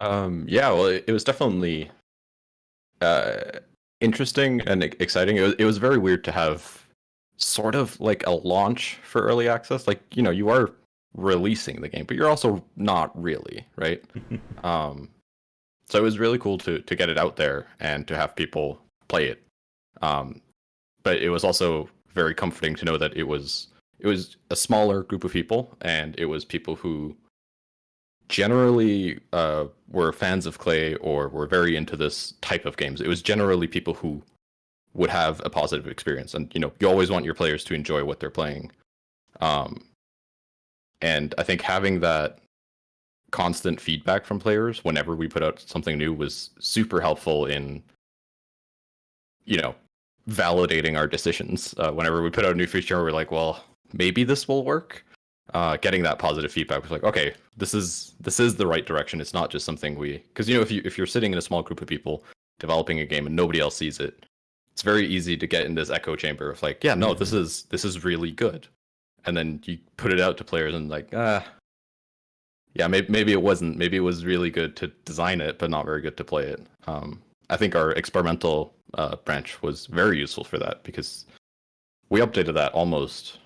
Yeah, well, it was definitely interesting and exciting. It was very weird to have sort of like a launch for early access. Like, you know, you are releasing the game, but you're also not really, right? So it was really cool to get it out there and to have people play it. But it was also very comforting to know that it was a smaller group of people, and it was people who generally were fans of Klei or were very into this type of games. It was generally people who would have a positive experience, and you know, you always want your players to enjoy what they're playing. And I think having that constant feedback from players whenever we put out something new was super helpful in, you know, validating our decisions. Whenever we put out a new feature, we're like, well, maybe this will work. Getting that positive feedback was like, okay, this is the right direction. It's not just something because you know, if you're sitting in a small group of people developing a game and nobody else sees it, it's very easy to get in this echo chamber of like, yeah, no, this is really good, and then you put it out to players and like, yeah, maybe it wasn't. Maybe it was really good to design it, but not very good to play it. I think our experimental branch was very useful for that, because we updated that almost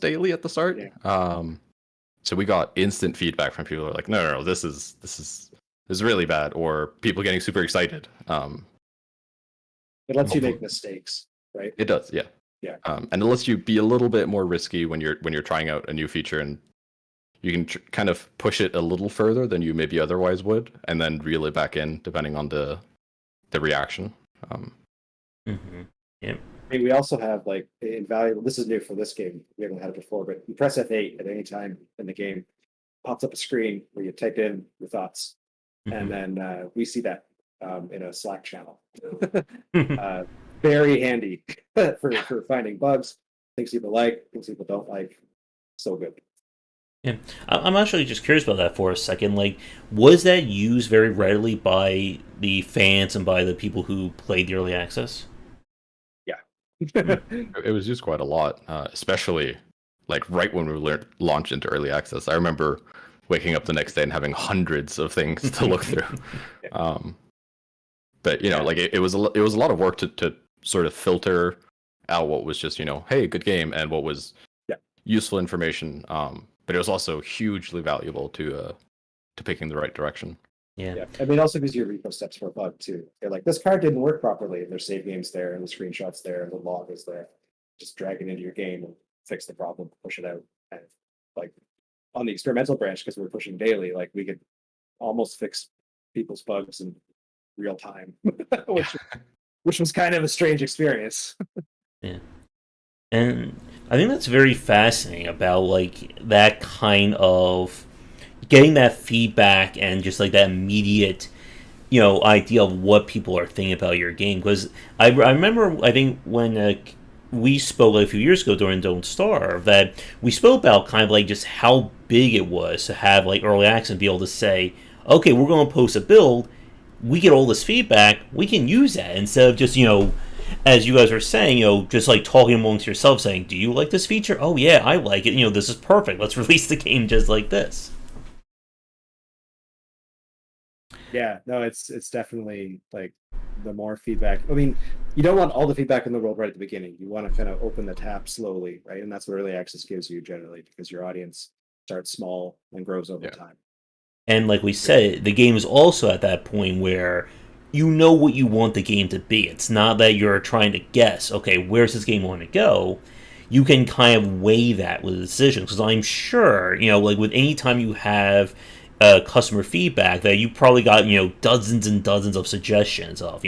daily at the start. Yeah. So we got instant feedback from people who are like, no, this is really bad, or people getting super excited. It lets you make mistakes, right? It does, yeah. Yeah. And it lets you be a little bit more risky when you're trying out a new feature, and you can kind of push it a little further than you maybe otherwise would, and then reel it back in depending on the reaction. Yeah. I mean, we also have like invaluable. This is new for this game. We haven't had it before, but you press F8 at any time in the game, pops up a screen where you type in your thoughts, and then we see that in a Slack channel. Very handy for finding bugs, things people like, things people don't like. So good. Yeah, I'm actually just curious about that for a second. Like, was that used very readily by the fans and by the people who played the early access? Yeah. It was used quite a lot, especially like right when we launched into early access. I remember waking up the next day and having hundreds of things to look through. But like it was a lot of work to sort of filter out what was just hey, good game, and what was useful information. But it was also hugely valuable to picking the right direction. Yeah. I mean, also gives you repo steps for a bug too. They're like, this card didn't work properly, and there's save games there, and the screenshots there, and the log is there. Just drag it into your game and fix the problem, push it out. And like on the experimental branch, because we're pushing daily, like we could almost fix people's bugs in real time, which was kind of a strange experience. Yeah. And I think that's very fascinating about like that kind of getting that feedback and just like that immediate idea of what people are thinking about your game. Because I remember, I think when we spoke a few years ago during Don't Starve, that we spoke about kind of like just how big it was to have like early access and be able to say, okay, we're going to post a build, we get all this feedback, we can use that instead of just as you guys were saying, just like talking amongst yourselves, saying, do you like this feature? Oh yeah, I like it. This is perfect. Let's release the game just like this. Yeah, no, it's definitely like the more feedback. I mean, you don't want all the feedback in the world right at the beginning. You want to kind of open the tap slowly, right? And that's what early access gives you generally, because your audience starts small and grows over time. And like we said, the game is also at that point where you know what you want the game to be. It's not that you're trying to guess, okay, where's this game going to go? You can kind of weigh that with a decision. Because I'm sure, like with any time you have customer feedback, that you probably got, dozens and dozens of suggestions of,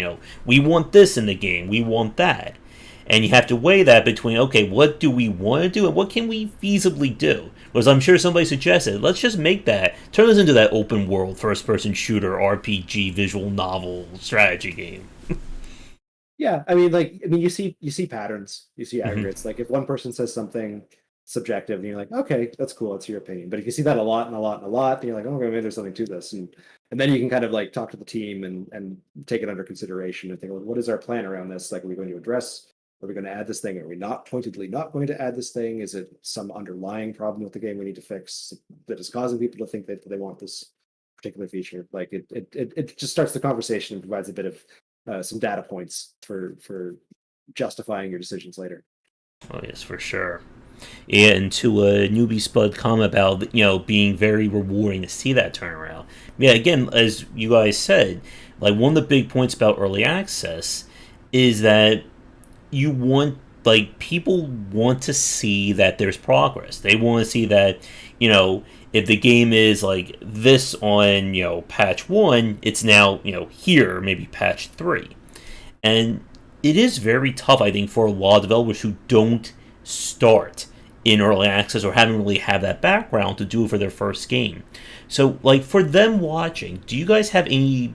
we want this in the game, we want that. And you have to weigh that between, okay, what do we want to do and what can we feasibly do? Because I'm sure somebody suggested, let's just make that, turn this into that open world, first person shooter, RPG, visual novel, strategy game. Yeah, I mean, you see patterns, you see aggregates. Like if one person says something subjective, and you're like, okay, that's cool, it's your opinion. But if you see that a lot and a lot and a lot, then you're like, oh, okay, maybe there's something to this, and then you can kind of like talk to the team and take it under consideration and think, well, what is our plan around this? Like, are we going to address? Are we going to add this thing? Are we not pointedly not going to add this thing? Is it some underlying problem with the game we need to fix that is causing people to think that they want this particular feature? Like it just starts the conversation and provides a bit of some data points for justifying your decisions later. Oh yes, for sure. Yeah, and to a newbie Spud comment about being very rewarding to see that turnaround. Yeah, again, as you guys said, like one of the big points about early access is that you want, like, people want to see that there's progress. They want to see that, if the game is like this on, patch 1, it's now, here, maybe patch 3. And it is very tough, I think, for a lot of developers who don't start in early access or haven't really have that background to do it for their first game. So, like, for them watching, do you guys have any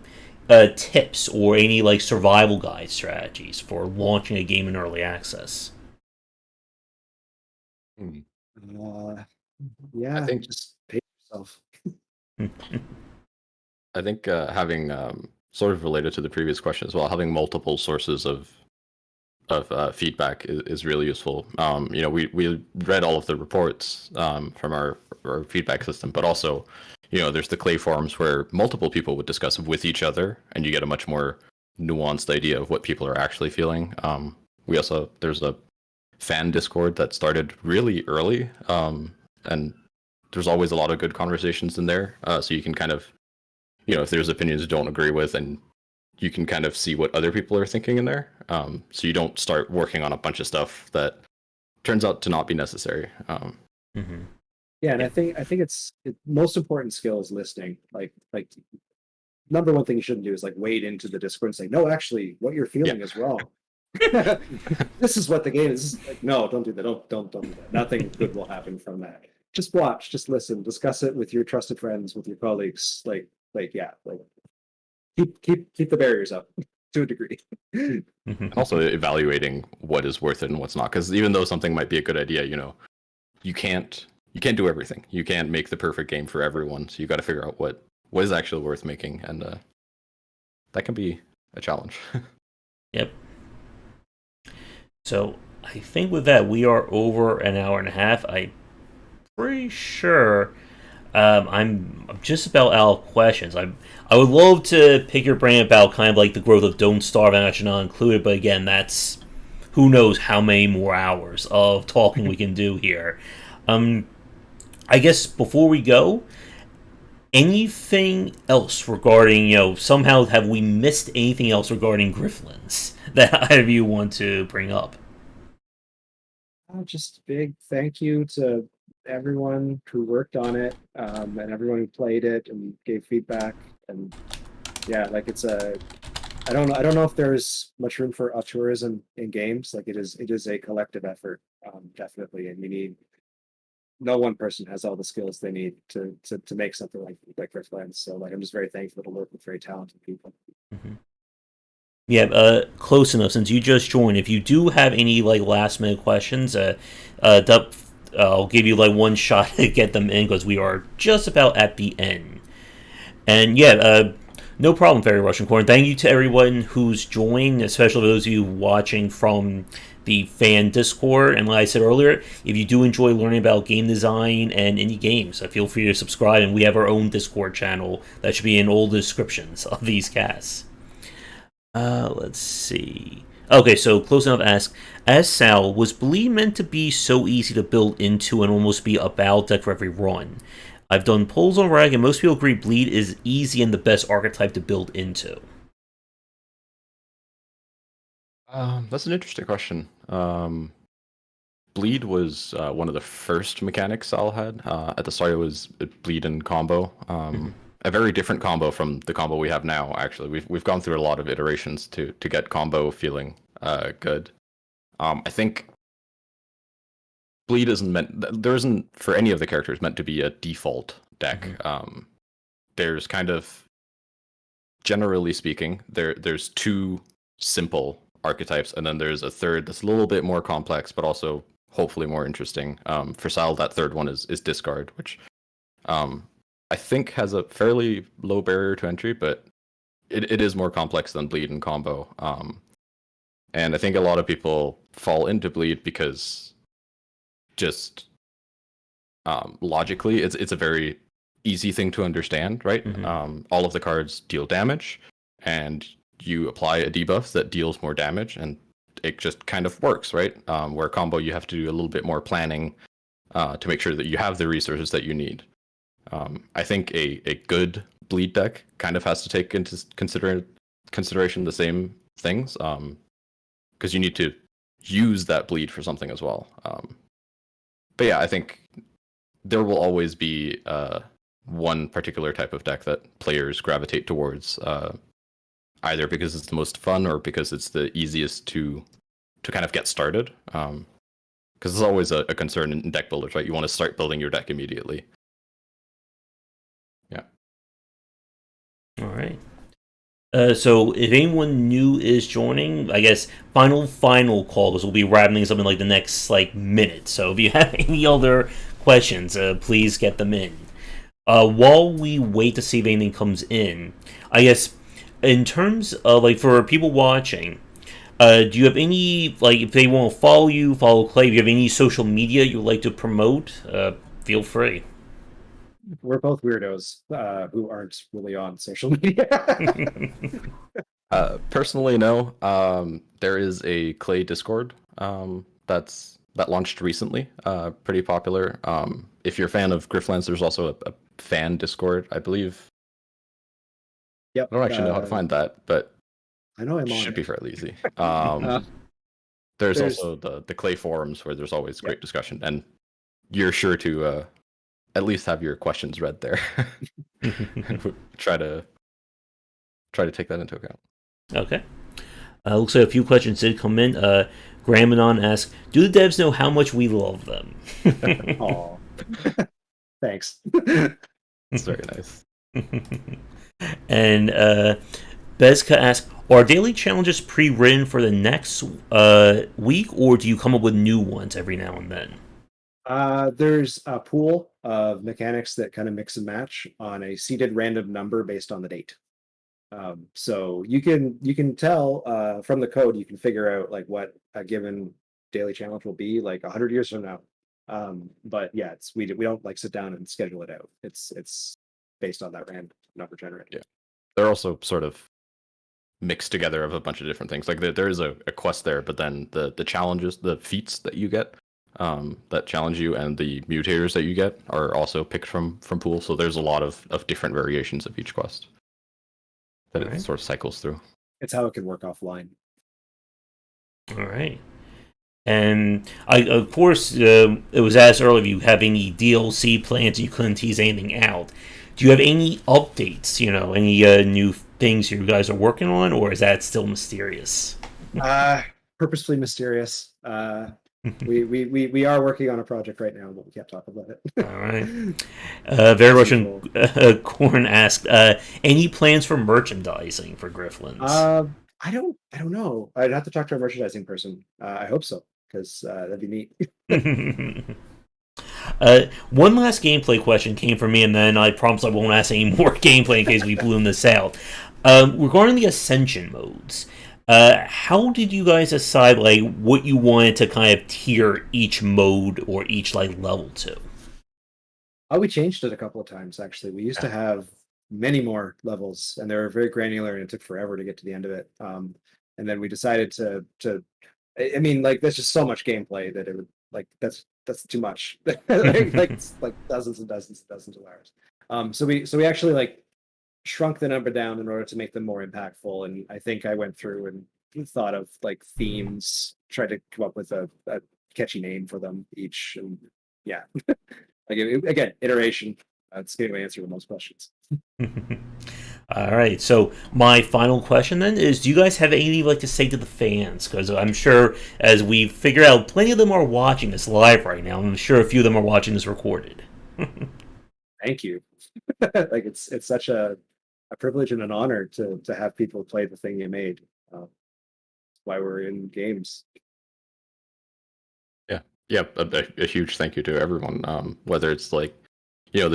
tips or any like survival guide strategies for launching a game in early access? Yeah, I think just pay yourself. I think having sort of related to the previous question as well, having multiple sources of feedback is really useful. We read all of the reports from our feedback system, but also there's the Klei forums where multiple people would discuss with each other, and you get a much more nuanced idea of what people are actually feeling. There's a fan Discord that started really early, and there's always a lot of good conversations in there. So you can kind of, if there's opinions you don't agree with, and you can kind of see what other people are thinking in there. So you don't start working on a bunch of stuff that turns out to not be necessary. Yeah, and I think it's most important skill is listening. Like number one thing you shouldn't do is like wade into the Discord and say, no, actually, what you're feeling is wrong. This is what the game is. Like, no, don't do that. Don't do that. Nothing good will happen from that. Just watch, just listen, discuss it with your trusted friends, with your colleagues. Keep the barriers up to a degree. Also evaluating what is worth it and what's not, because even though something might be a good idea, you can't do everything. You can't make the perfect game for everyone. So you got to figure out what is actually worth making, and that can be a challenge. Yep. So I think with that we are over an hour and a half. I'm pretty sure I'm just about out of questions. I would love to pick your brain about kind of like the growth of Don't Starve and actually not included, but again, that's who knows how many more hours of talking we can do here. Um, I guess before we go, anything else regarding, somehow have we missed anything else regarding Griftlands that either of you want to bring up? Just big thank you to everyone who worked on it, and everyone who played it and gave feedback. And yeah, like I don't know if there's much room for altruism in games. Like it is a collective effort, definitely, and you need no one person has all the skills they need to make something like Griftlands. So like I'm just very thankful to work with very talented people. Mm-hmm. Yeah, close enough. Since you just joined, if you do have any like last minute questions, I'll give you like one shot to get them in because we are just about at the end. And yeah, no problem, Fairy Russian Corn. Thank you to everyone who's joined, especially those of you watching from the fan Discord. And like I said earlier, if you do enjoy learning about game design and indie games, feel free to subscribe. And we have our own Discord channel that should be in all the descriptions of these casts. Let's see. Okay, so Close Enough asks, as Sal, was Bleed meant to be so easy to build into and almost be a battle deck for every run? I've done polls on Rag, and most people agree Bleed is easy and the best archetype to build into. That's an interesting question. Bleed was one of the first mechanics Sal had. At the start, it was Bleed and combo. A very different combo from the combo we have now. Actually, we've gone through a lot of iterations to get combo feeling good. I think Bleed isn't meant. There isn't for any of the characters meant to be a default deck. There's kind of, generally speaking, there's two simple archetypes, and then there's a third that's a little bit more complex, but also hopefully more interesting. For Sal, that third one is discard, which I think has a fairly low barrier to entry, but it is more complex than Bleed and combo. And I think a lot of people fall into Bleed because just logically, it's a very easy thing to understand, right? All of the cards deal damage, and you apply a debuff that deals more damage, and it just kind of works, right? Where combo, you have to do a little bit more planning to make sure that you have the resources that you need. I think a good Bleed deck kind of has to take into consideration the same things, because you need to use that Bleed for something as well. But yeah, I think there will always be one particular type of deck that players gravitate towards, either because it's the most fun or because it's the easiest to kind of get started. Because it's always a concern in deck builders, right? You want to start building your deck immediately. Yeah. All right. So if anyone new is joining, I guess final call, because we'll be wrapping something like the next minute. So if you have any other questions, please get them in. While we wait to see if anything comes in, I guess in terms of for people watching, do you have any if they want to follow you, follow Klei? If you have any social media you'd like to promote, feel free. We're both weirdos who aren't really on social media. Personally, no. There is a Klei Discord that launched recently. Pretty popular. If you're a fan of Griftlands, there's also a fan Discord, I believe. Yep. I don't actually know how to find that, but I know it should be fairly easy. There's also the Klei forums where there's always great discussion, and you're sure to at least have your questions read there. try to take that into account. Okay. Looks like a few questions did come in. Gramanon asks, do the devs know how much we love them? Oh, thanks. That's very nice. And Bezka asks, are daily challenges pre-written for the next week, or do you come up with new ones every now and then? There's a pool of mechanics that kind of mix and match on a seeded random number based on the date. So you can tell from the code, you can figure out what a given daily challenge will be 100 years from now. But yeah, we don't like sit down and schedule it out. It's based on that random number generator. Yeah. They're also sort of mixed together of a bunch of different things. Like there is a quest there, but then the challenges, the feats that you get, that challenge you, and the mutators that you get are also picked from pools. So there's a lot of different variations of each quest that it sort of cycles through. It's how it can work offline. All right. And of course, it was asked earlier if you have any DLC plans. You couldn't tease anything out. Do you have any updates? Any new things you guys are working on, or is that still mysterious? Purposefully mysterious. We are working on a project right now, but we can't talk about it. All right. Very Russian Corn asked, any plans for merchandising for Griftlands? I don't know. I'd have to talk to a merchandising person. I hope so, because that'd be neat. One last gameplay question came from me, and then I promise I won't ask any more gameplay in case we bloom this out. Regarding the Ascension modes, how did you guys decide what you wanted to kind of tier each mode or each level to? We changed it a couple of times, actually. We used to have many more levels, and they were very granular, and it took forever to get to the end of it. And then we decided to I mean, there's just so much gameplay that it would that's too much. It's dozens and dozens and dozens of hours. So we actually shrunk the number down in order to make them more impactful. And I think I went through and thought of themes, tried to come up with a catchy name for them each, and yeah. Again, iteration. That's the way to answer the most questions. All right, so my final question then is, do you guys have anything you'd like to say to the fans? Because I'm sure, as we figure out, plenty of them are watching this live right now. I'm sure a few of them are watching this recorded. Thank you. It's such a privilege and an honor to have people play the thing you made. That's why we're in games. Yeah, a huge thank you to everyone, whether it's the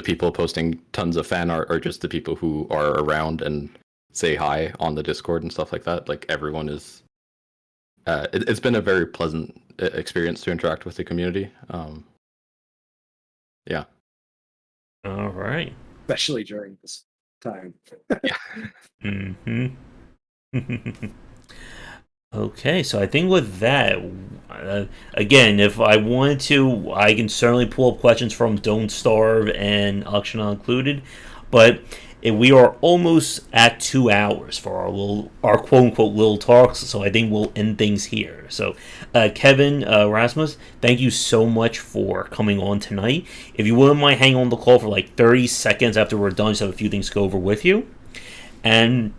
people posting tons of fan art or just the people who are around and say hi on the Discord and stuff like that. Everyone is it's been a very pleasant experience to interact with the community. Yeah. All right. Especially during this time. Yeah. Okay, so I think with that, again, if I wanted to, I can certainly pull up questions from Don't Starve and Auction Not Included, but we are almost at 2 hours for our quote-unquote little talks, so I think we'll end things here. So, Kevin, Rasmus, thank you so much for coming on tonight. If you wouldn't mind hanging on the call for 30 seconds after we're done, so I have a few things to go over with you. And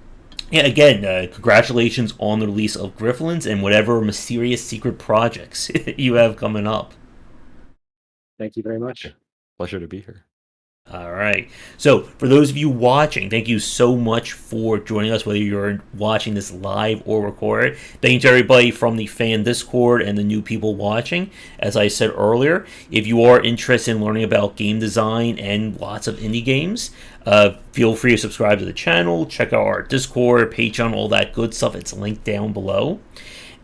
yeah, again, congratulations on the release of Griftlands and whatever mysterious secret projects you have coming up. Thank you very much. Pleasure to be here. All right. So, for those of you watching, thank you so much for joining us, whether you're watching this live or recorded. Thank you to everybody from the fan Discord and the new people watching. As I said earlier, if you are interested in learning about game design and lots of indie games, feel free to subscribe to the channel, check out our Discord, Patreon, all that good stuff. It's linked down below.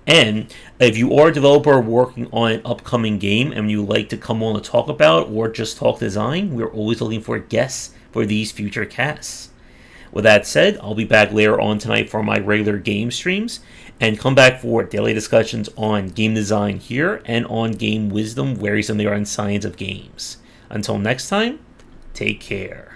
And if you are a developer working on an upcoming game and you would like to come on to talk about or just talk design, we're always looking for guests for these future casts. With that said, I'll be back later on tonight for my regular game streams and come back for daily discussions on game design here and on game wisdom, where some of the art and science of games. Until next time, take care.